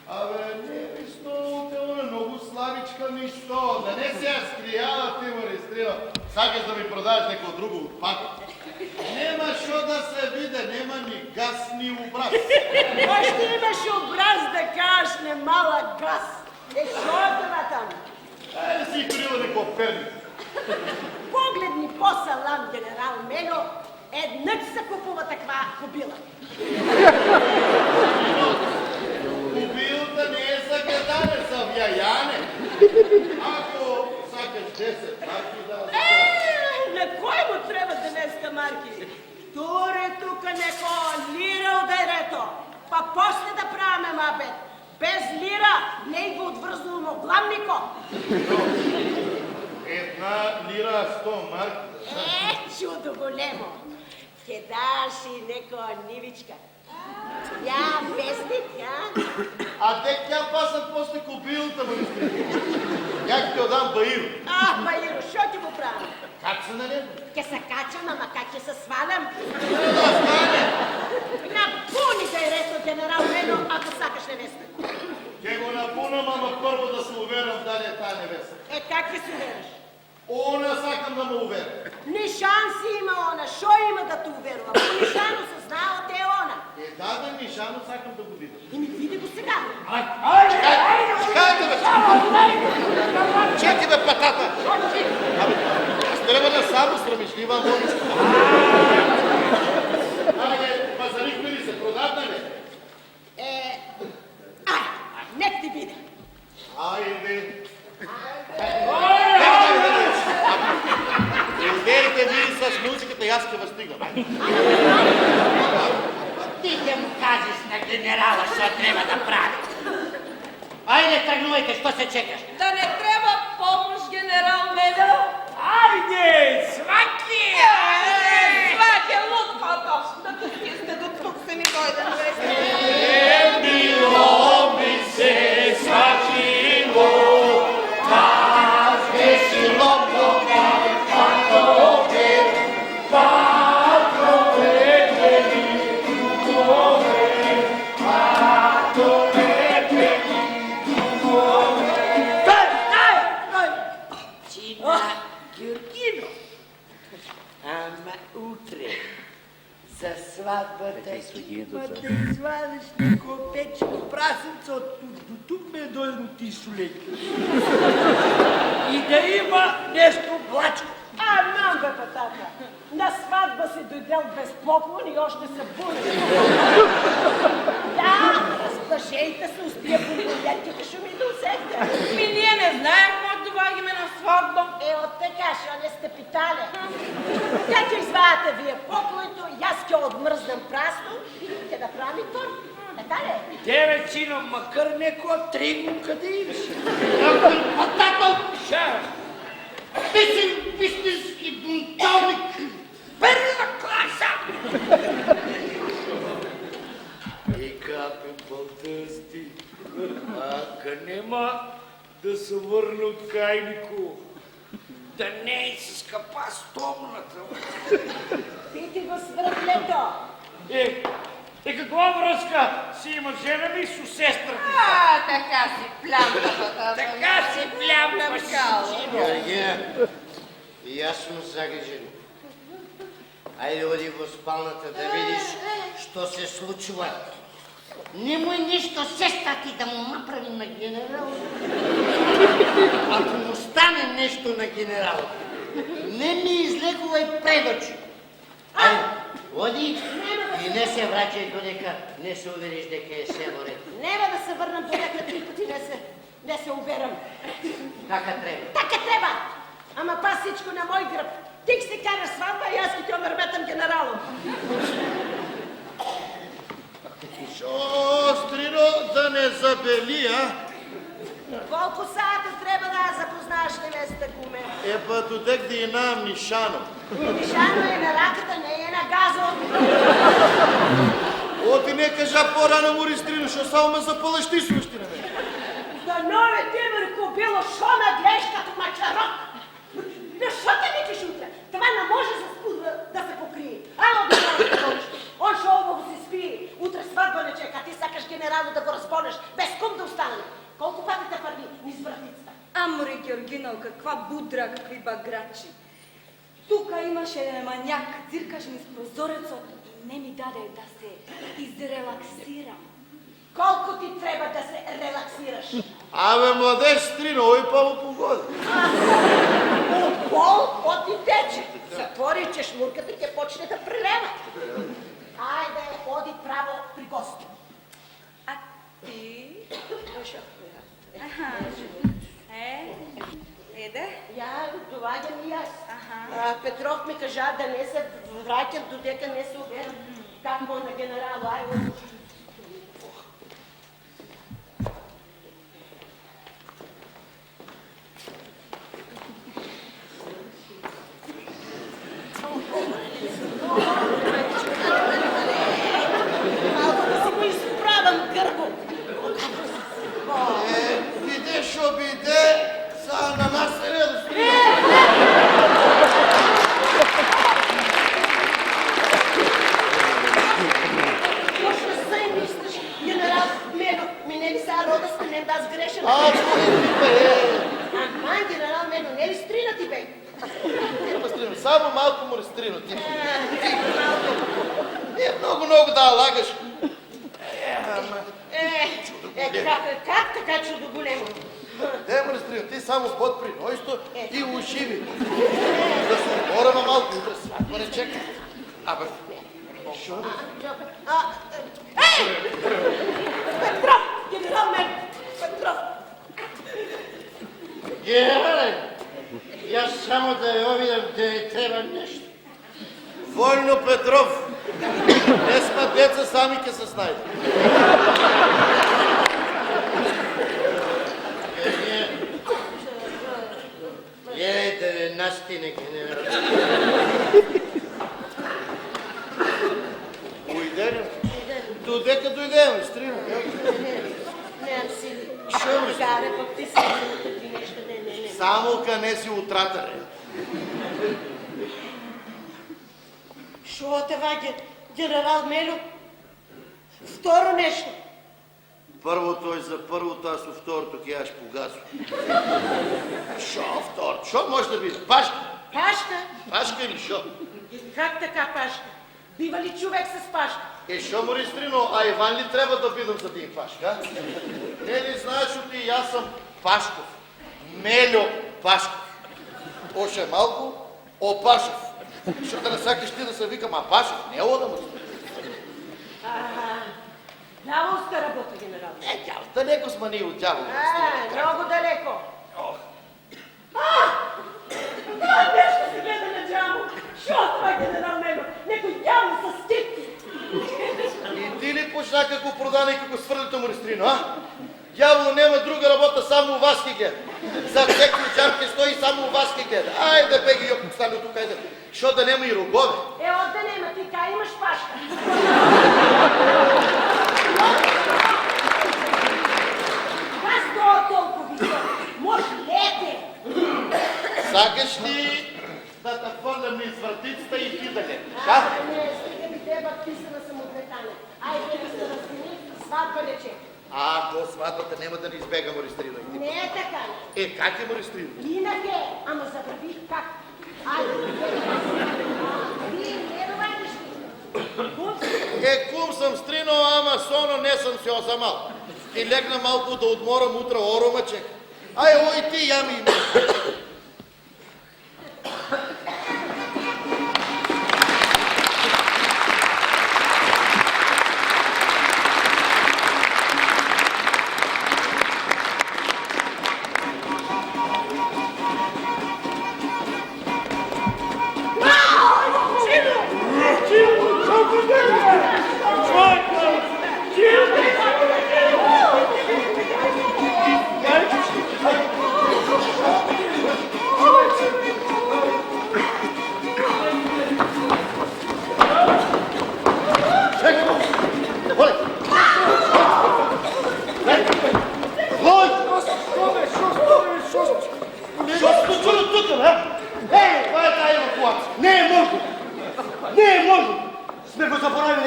Абе, не ми сто, тело е много слабичка ми сто. Да не се ја скријала ти ме рестрила. Сакаш да ми продаваш неко друго отпак. Нема шо да се виде, нема ни газ ни образ. Още имаш образ да кажеш не малък газ. Шо е това там? Ајде си крила неко перник. Погледни по-салам, генерал Мело, еднъж се купува таква кобила. Кобилата не е за гадане, за вјајане. Ако сакаш 10 марки да... На кой му трябва днеска марки? Туре тука неко лира ударето, па после да правиме мабет. Без лира не го отвързнало му гламнико. Една лира 100 марки. Чудо големо. Ке даш и неко нивичка. Я вестник, а? А де тя паса после кобилата, ме Ја ќе ти одам Баиро. Баиро, шо ти го правим? Как се на него? Ке се качам, ама как ќе се свалям? Да стане. Напуни да е рето, генерал Мело, ако сакаш невеста. Ке го напунам, ама първо да се уверам дали е тая невеста. Как ќе се увериш? Она сакам да ме увери. Ни шанси има она, шо има да те уверува? По нишано се знao те е она. Даде нишано, сакам да го видам. И ми види го сега. Чекайте, бе! Чекай, бе, патата! Аз трябва да само срамишлива момичка. Айде, пазарихме ли се, продадна ли? Нек ти биде. Айде. Уверите ви с музиката и аз ще възстигам. Ти ќе му кажеш на генерала што треба да прави. Ајде, тргнувайте, што се чекаш? Да не треба помощ, генерал Мело? Айде, сваки! Сваки, луткото! Да те стисне до тук се ми дойде на вестник. Било ми се свачило, аз грешило много, като те, като петели, духове, като петели, духове. Чина Георгино. Ама утре за сватбата има да извадиш неко печено прасенце от тук до тук ме дойде ти шулеки. И да има нещо блачко. Мам бе, патата. На сватба си дойдел без поклон и още са бурни. Да, разплашейте се, успия бомболятките шуми да усетя. Ние не знаем какво довагиме на сватба. От така, шо не сте питали. Как ќе извадате вие поклонито, аз ќе отмрзнам прасно и ќе да правим торт. Така ли? Тебе, Чино, макар неко тригу къде имаш? Патато! Ша! Ти си истински бунтовник! Първа класа! И капе по-тъсти. Ака нема да се върне от кайнико. Да не е с капа стомната. Пити го свръхлето. Каква връзка си има жена ми с сестрата? Така си плямка, патата. Така си плямка, Георгина, и аз съм загрижен. Айде оди в спалната да видиш, що се случва. Немой нищо сестра ти да му направи на генерал. Ако му стане нещо на генерал, не ми излекувай пред очи. Айде, Оди Нема да и не се врачай додека не се увериш дека е село ред. Нема да се върнам додека 3 пъти не се уберам. Така треба. Така треба! Ама па всичко на мой гръб. Ти си караш сватба и аз ки те омърметам генералом. Шо, Стрино, да не забели, а? Колко сата трябва да запознаеш невеста, куме? Па додек да и нам нишано. Мишано е на раката, не е на газо. О, ти не кажа по-рано, Мори Стрино, шо само ме запълаш ти слушти на мен. Да нове ти върху било, шо наглеш като мачарок. Защо те викаш утре? Това не може да се покрие. Ало да не говориш. Он шо обаво се спи. Утре сватба не чека, ти сакаш генерално да го разпонеш. Без кум да остане. Колко пъти те първи низ вратицата? Амори, Георгино, каква будра, какви баграчи. Тука имаше един маняк, циркаше ми с прозорецът и не ми даде да се изрелаксирам. Колко ти трябва да се релаксираш? Абе, младеж Стрино, ой па погода. От пол, от и тече. Затвори чешмурката и те почне да прелева. Айде, ходи право при гости. А ти? Аха. Еде? Я довадям и аз. Аха. Петров ми кажа да не се вратят додека не се уберат. Как му на генерал Айво. Малко да си го изправям гърбо. Биде шо биде, са на нас е редо, Стрино. Точно съй мислиш, генерал Мено, не ли са рода с мен да сгрешен? Ама, генерал Мено, не ли стрина ти бе? Па Стрино, само малко Мори Стрино, ти. Малко. Не много да лагаш. Как така чудо големо? Де, Мори Стрино, ти само подпри нойсто и ушиви. Да се борама малко, утре сватба не чека. Абе, шо? Ей! Петров! Генерал Мено! Петров! Генерале, я само да я видам да не трябва нещо. Войно Петров, не сме деца, сами ке се снайде. Ей, да не настине, генерал. Уйдем. Додека дойдем, Стрино. Нямам сили. Шо ми? Гаре, пък ти си ти нещо, не. Само къне си утратаре. Шо това, генерал Мелю? Второ нещо. Първото е за първото, а со второто ке аз погасо. Шо второто? Шо може да биде? Пашка? Пашка? Пашка или шо? Как така пашка? Бива ли човек с пашка? Шо, Мори Стрино, а Иван ли трябва да бидам за един Пашка? Не ли знаеш ти, аз съм Пашков. Мелю Пашков. Още малко, Опашов. Що да не сакаш ти да се викам Апашов? Не е да му. Дяволска работа, генерал. Дявол, далеко сме ние от дявол. Много далеко. Нещо се гледа на дявол. Шо това, генерал Мелю? Некой дявол с стипки. И ти ли почна како продана и како свърлите, Мори Стрино, а? Дявол няма друга работа, само у вас ке гледа. За всеки чарке стои, само у вас ке гледа. Айде, беги, Йоко, стане тук, айде. Шо да няма и рогове? От да нема, ти ка имаш пашка. Аз това толкова висок. Може лете. Сакаш ли да те хвърлям из вратицата и ти да гледаш, Не, стига ми те баптисана самоотметане. Айде да се разгини, сватба не чека. По сватбата няма да ни избега, Мори Стрино. Не е така. Как е, Мори Стрино? Инак е, ама забрави как. Айде, вие не довадиш ли? Кум съм Стрино, ама соно не съм се осамал. И легна малко да отморам утре орома чека. Ой, ти, я ми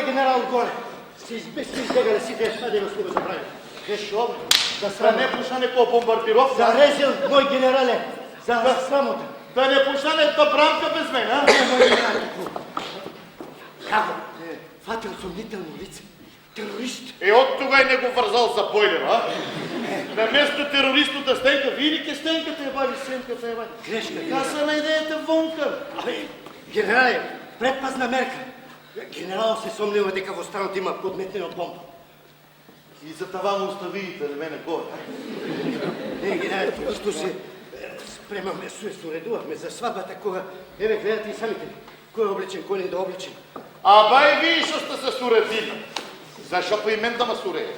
генерал горе. Се избегали си те, а да не сме го забравили. Защо? Да не пушане по бомбардировка. Зарезил, мой генерале, за срамота. Да не пушане та брамка без мен, а? Како? Фатил съмнително лице. Терорист. От тогава не го вързал за бойлер, а? Наместо терористната стенка, вие ли ке стенката е бали, сенката е бали? Грешка. Каса на идеята вонка. Абе, генерале, предпазна мерка. Генерал се сомнива дека во станот има подметнена бомба. И за това му оставите на мене горе. Не, генерале, што се спремаме, се уредувахме за сватбата, кога, еве, гледате и самите, кој е облечен, кој не е да облечен. Аба и вие што сте се суредили. Защото и мен да ме суреje.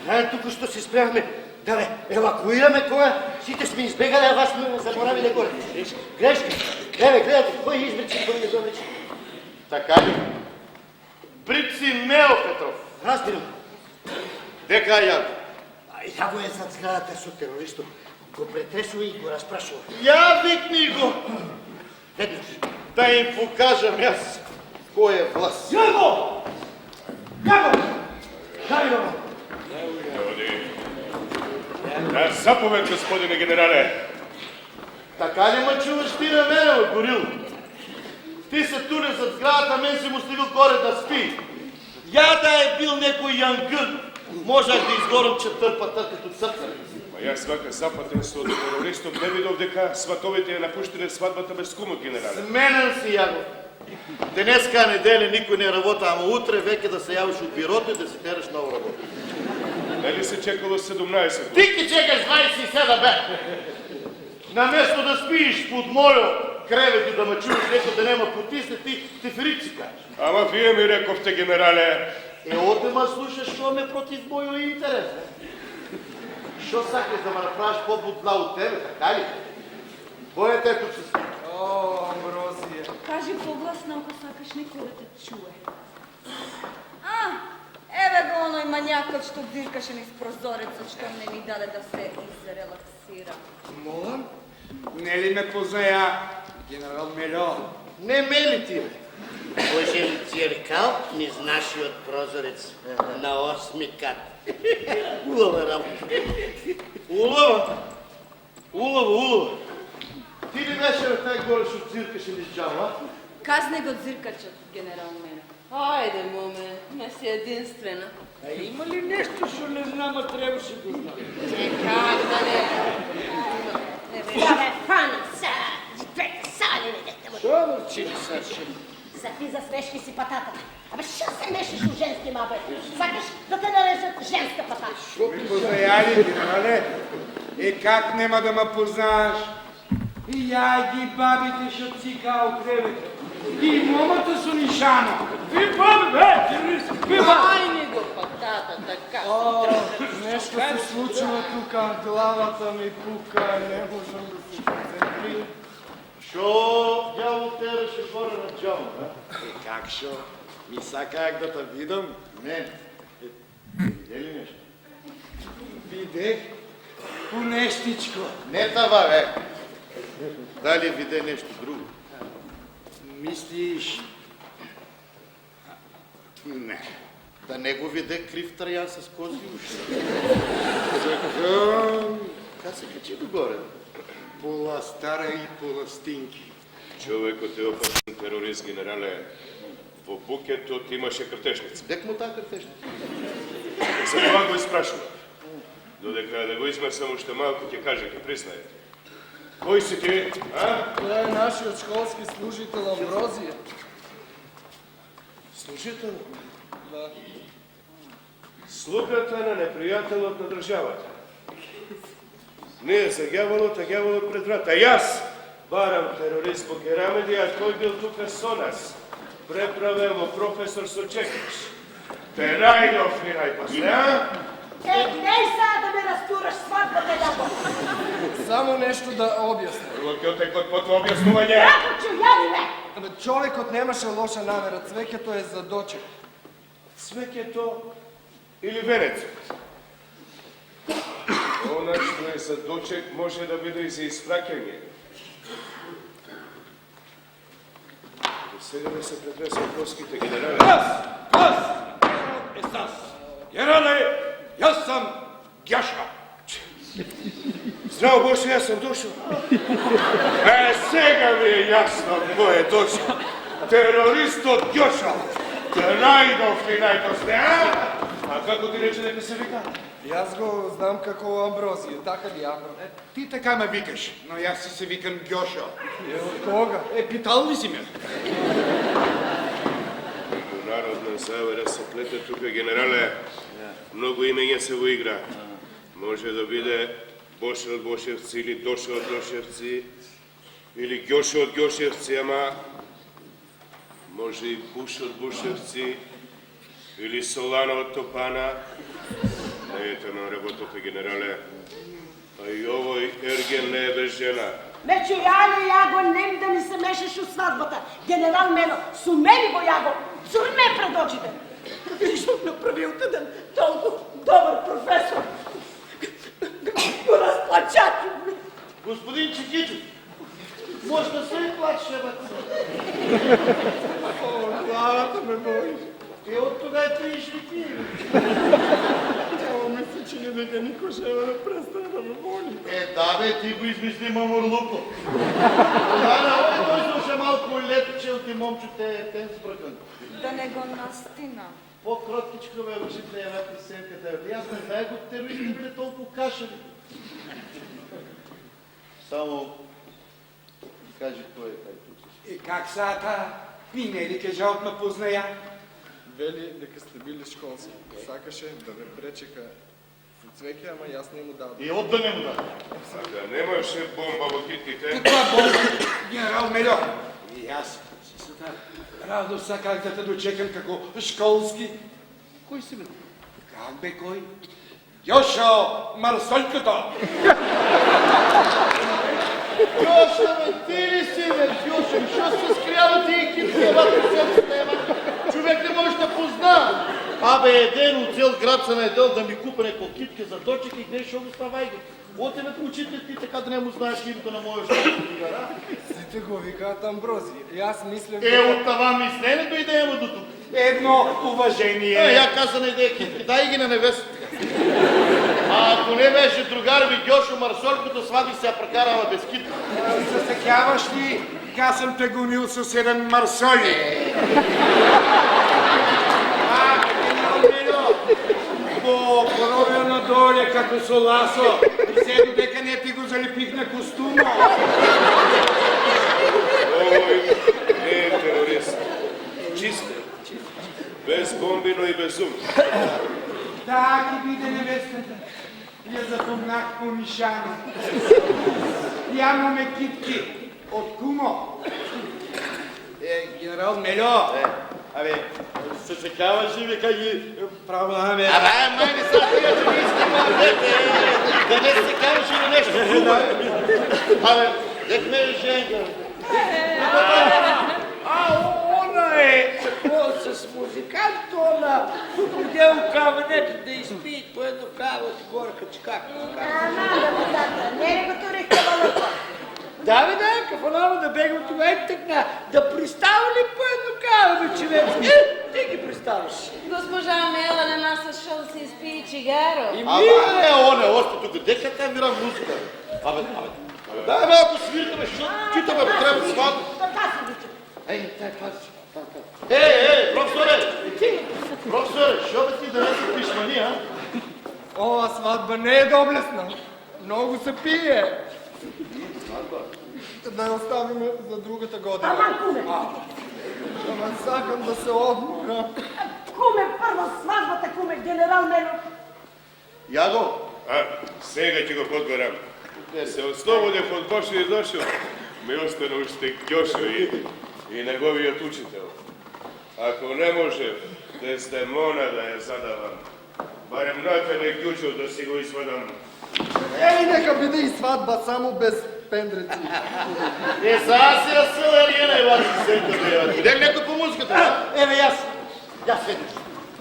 Генерале, туку што се спремаме да ве евакуираме, кога сите сме избегали, а вас сме заборавили горе. Грешка. Еве, гледате, кој е избречен, кој не е облечен. Така ли? Брици Нео Петров. Разбирам. Дека ја? Ја го е зад зградата со терористот. Го претресува и го разпрашува. Я викни го. Веднаш. Да им покажам јас кој е власт. Јаго! Јаго! Дай го! На заповед, господине генерале. Така ли ме чуваш ти на мене, бе, горил? Ти се туне зад сградата, мен си му стигал горе да спи. Я да е бил некој янгън, можах да изгорам четърпата като църква. Ма јас вака запатен со терористов не видов дека сватовите ја напуштиле свадбата без кумот, генерале. Сменен си, Яго. Денеска неделя никой не работа, ама утре веќе да се явиш от бюрото и да си тераш нова работа. Нели се чекало 17 Ти ки чекаш 27, бе! Наместо да спиш под мојо кревет и да ме чуеш некој да нема потисне, ти ферик си кажеш. Ама вие ми рековте, генерале. Оте ма слушаш, што ме против мојо интерес, бе? Што сакаш да ме направиш по-будла от тебе, така ли? Кој е тето, че си? О, Амброзија. Кажи погласно, ако сакаш некој да те чуе. Еве го оној мањакот што диркаше низ прозорецот, што не ми даде да се изрелаксирам. Молам? Не ли ме познаја генерал Мело? Не мели ти, бе. Божем циркал низ нашиот прозорец на 8-ми кат. Улова работа. Улова? Улова. Ти ли беше на taj горе што циркаше низ джама? Казне го дзиркачот, генерал Мене. Ајде, моме, не си единствена. А има ли нещо, що не знам, а трябваше да знам? Как да не? Да ме фана, са, двете сали не дете му. Що мълчи, Саши? За ти засвешки си патата. Абе, що се мешиш у женски мабе? Сакаш да те нарежат женска патата. Шо ми познаја ли, генерале? Как нема да ме познаеш? И ја ги бабите што цика у кревето. И момата со нишано. Ви баби, бе, терорист, ви баби! Ай ми го патата, така Нешто се случило тука, главата ми пука, не можам да се концентрирам. Шо дявол тераше горе на джама, бе? Как шо? Ми сакаак да те видам? Не. Виде ли нещо? Видех по нештичко. Не това, бе. Дали виде нещо друго? Мислиш? Не. Да не го виде крив троян с кози уши. Как се качи догоре? Пола стара и пола стинки. Човекот е опасен терорист, генерале. Во букетот имаше картешница. Дек му таа картешница? За това го изпрашувам. Додека да го измерсам уште малко, ќе каже, ќе признае. Кој си ти, а? Тоа е нашиот школски служител Амброзија. Служител? Да. Слугата на непријателот на државата. Не е за гјаволот, а гјаволот пред врата. Јас барам терорист по керамиди, а тој бил тука со нас. Преправен во професор Сочекич. Те најдов и најпосле, а? Гнеј сега да ме растураш сватбата, Јаго. Само нешто да објаснам. Прво ќе отекот по тоа објаснување. Ракочу, јави ме! Абе, човекот немаше лоша намера, цвеќето е за дочек. Цвеќето или венецот? Она што е за дочек може да биде и за испраќање. Сега да се претресат плоските генерали. Генерале, јас сам Гјаша. Здраво Боже, јас сам дошao. Сега ми е јасно кој е дошao. Терористот Гјоша. Најдов и најдов. А како ти рече дека се вика? Јас го знам како Амброзије, така ли Амбро? Ти така ме викаш, но јас си се викам Гјошо. Од кога? Питал ли си ме? Народна завера се плете тука, генерале. Многу имења се во игра. Може да биде Боше од Бошевци или Доше од Дошевци или Гјоше од Гјошевци, ама може и Буш од Бушевци или Солана од Топана. Ето на работата, генерале. А и овој Ерген не е без жена. Мече ја го нем да ми се мешаш у свадбата. Генерал Мено, сумени го ја го, цурме пред очите. Виж от направил тъден толкова добър професор. Го разплачачи. Господин Чикичов, може да се и плаче, бе. Главата ме боли. От тогава трииш ли ти? Тяло ми се чини дека никой ще да престане да ме боли. Да бе, ти го измисли мамурлуко. Тогава, той слуша малко летче от и момче те сбръкан. Да не го настина. По-кроткичко бе учите една писенката. Аз не знаех от терористи били толкова кашали. Само кажи кой е тай тук. И как сата? Пинели ке жал ме позная. Вели дека сте били школски. Сакаше да ме пречека в цвеке, ама јас не му дадам. И от да не му да. А да немаше бомба во китките? Каква бомба? Генерал Мельо. И аз с та радост саках да те дочекам како школски. Кой си бе? Как бе кой? Јошо Марсолькото! Јоша, бе, ти ли си, бе, Јоша? Шо се скрява ти екипи, човек не може да позна. Абе, еден от цел град се наедел да ми купа неко китке за дочек и гнеш, шо го ставай ги. Оте ме поучите ти така да не му знаеш името на моя школа. Сите го викаат Амбрози. И аз мислям От това мислене дойде ема до тук. Едно уважение. Я каза на идея китки, дай ги на невестата. А ако не беше другар ми Гьошо Марсолкото, свади се прекарава без китка. Засекяваш ли? Аз съм те гонил със 7 марсоли. По поробя надоле като соласо. Седо дека не ти го залепих на костума. Овој не е терорист. Чист е. Без бомби, но и без ум. Да, ги биде невестата. Я запомнах помишано. Явно ме китки от кумо. Генерал Мельо. Абе, се секаваш и века ги праваме. Абе, май не са тия, че не искам да не се караш или нещо хубаво. Абе, дек ме е женка. Она е с музикант, она отидел кавенето да изпие по едно каво от горка, че как? Не ли го турих кавалото? Да, бе, да, кафалава да бегам човек така, да пристава ли по едно каво, бе, човек? Ти ги приставаш. Госпожа Мела на нас шо да се изпие чигаро. Абе, он е още тук. Дека те мира музика. Абе. Дай малко свирка, бе, защото читаме, бе, трябва сватба. Така се обичам. Ей, професоре! Професоре, шо бе ти да не се пишмани, а? Ова сватба не е доблесна. Много се пие. Да я оставим за другата година. Ама, куме! Ама сакам да се одмора. Куме, първа сватбата, куме, генерал Мельо. Яго, Сега ќе го подберам. Се ослободев од Бошиот дошол. Ми остана уште Гјошо и неговиот учител. Ако не може Дездемона да ја задавам, барем Натале Ѓучо да си го извадам. Ей, нека биде и сватба, само без пендреци. сега си разсъл Ергена и вади сента, бе. Идем некой по музиката, а? Еве јас. Јас седиш.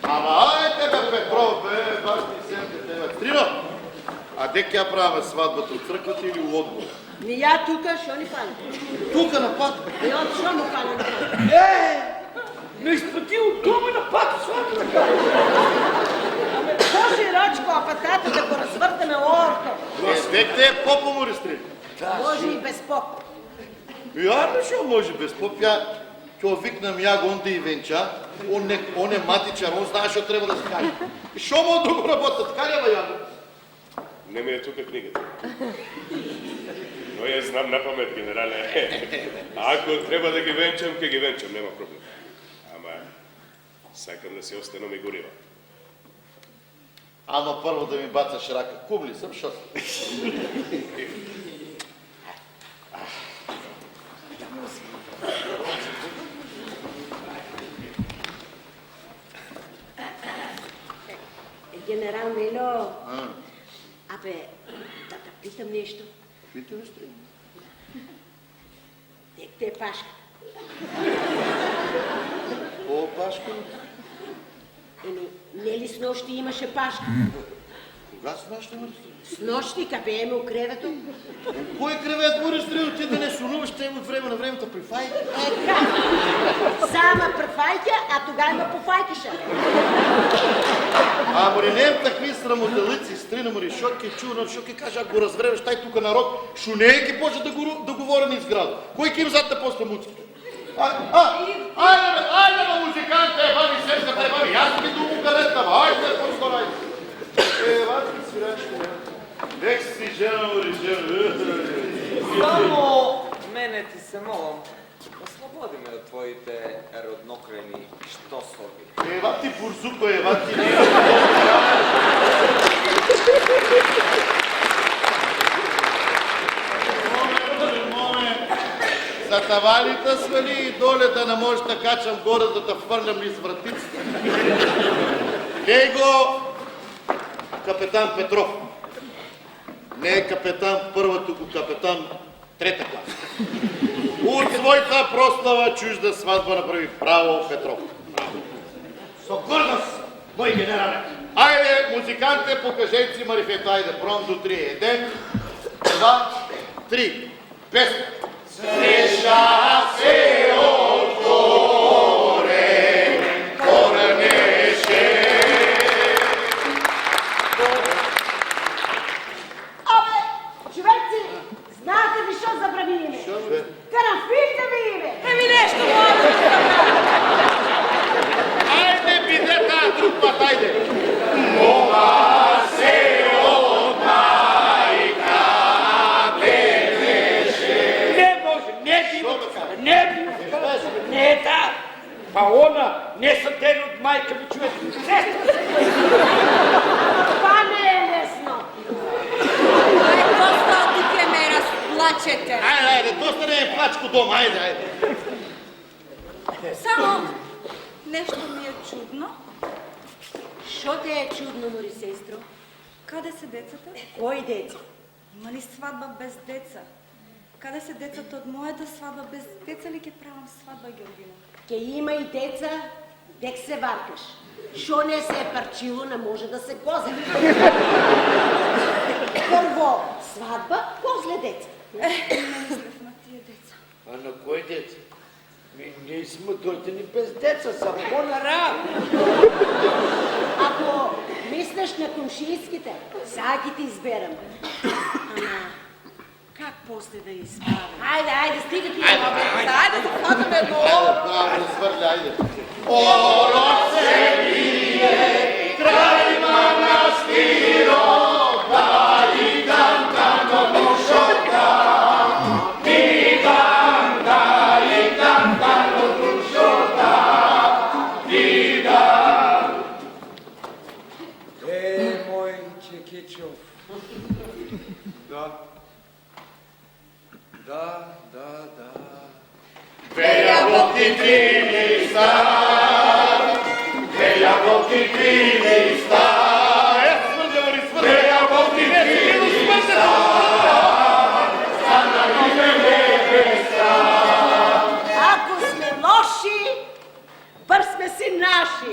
Ама, ајте, бе, Петров, бе, баш ти сента, бе. Трино, А де ќе правиме свадбата, от црквата или у одбора? Ми ја тука, шо ни фали? Тука на пат. И от шо му фали на пат? Не изплати от дома на пак сватбата. Боже, Рочко, а патата да го развъртаме орто. Век те е попа му рестрели. Може и без поп. Јарно шо може без поп, ја ќе викнам ја го онде и венча, он е матичар, он знае шо треба да се каже. И шо му да го работат, кајава ја? Не ми е тука книгата. Но я знам на памет, генерале. Ако треба да ги венчам, ќе ги венчам, нема проблем. Ама, сакам да се останам и горива. Ама първо да ми бацаш рака. Кубли съм, шо съм? Генерал Мило, абе, да те питам нещо. Питаме сте. Дек те е Пашка. О, Пашко. Еми, не ли с нощи имаше Пашка? Кога с нощи ме разстрел? С нощи, кабееме у кревето. Кой кревет му разстрел? Ти да не сунуваш, ще им от време на времето при файка. Така. Сама префайка, а тогава ме пофайкиша. А море не е такви срамотелици, стрина море, шо ке чуна, шо ке каже, ако го развреваш, тай тука народ, шо не е ке почне да говори на изграда. Кой ке им зад после музиката? Айде, музиканте, баби, сепката, баби, аз ги думу калета, айде, по-скорай. Вас ги свирачте, нек си жена, море, жена. Само мене ти се молам, ослободи ме от твоите роднокрайни щосови. Ева ти бурзуко, ева ти не. Моме, за тавалите свали и доле да не може да качам горе, да те хвърлям из вратицата. Ей го капитан Петров. Не е капитан първата го, капитан трета класа. От своята прослава чужда сватба направи право Петров. Со гордост, мой генерале. Айде, музиканте, покажете си марифета, айде, пром до 3. Един, два, три. Песня. Смеша се отгоре, корнеше. Абе, човеци, знаете ли шо забрави име? Шо бе? Карамфил да ви име. Еми нещо младо. Айде, биде тази друг път, айде. Мома се от майка бебеше. Не може, не би го така, не би го така. Не е та. Па она не са тени от майка ми, човек. Това не е лесно. Доста тук ме разплачете. Айде, доста не е плачко дома, айде. Само нещо ми е чудно. Шо те е чудно, мори сестро? Къде са децата? Кой деца? Има ли сватба без деца? Къде са децата от моята сватба? Без деца ли ке правам сватба, Георгина? Ке има и деца, дек се варкаш. Шо не се е парчило, не може да се козе. Първо сватба, после деца. Не мислех на тия деца. А на кой деца? Ние сме дойдени без деца, само на рак. Ако мислиш на комшийските, сега ги ти изберам. Ама, как после да изправя? Айде, стига ти. Айде да хватаме едно. Браво, свърля, айде. Ород се бие, край манастиро, дали дам душота. Видам, дали дам душота. Видам. Мой Чекичов. Да. Bella bocchitrista, bella bocchitrista, bella bocchitrista, stanno di bellezza. Ако сме лоши, бър сме си наши.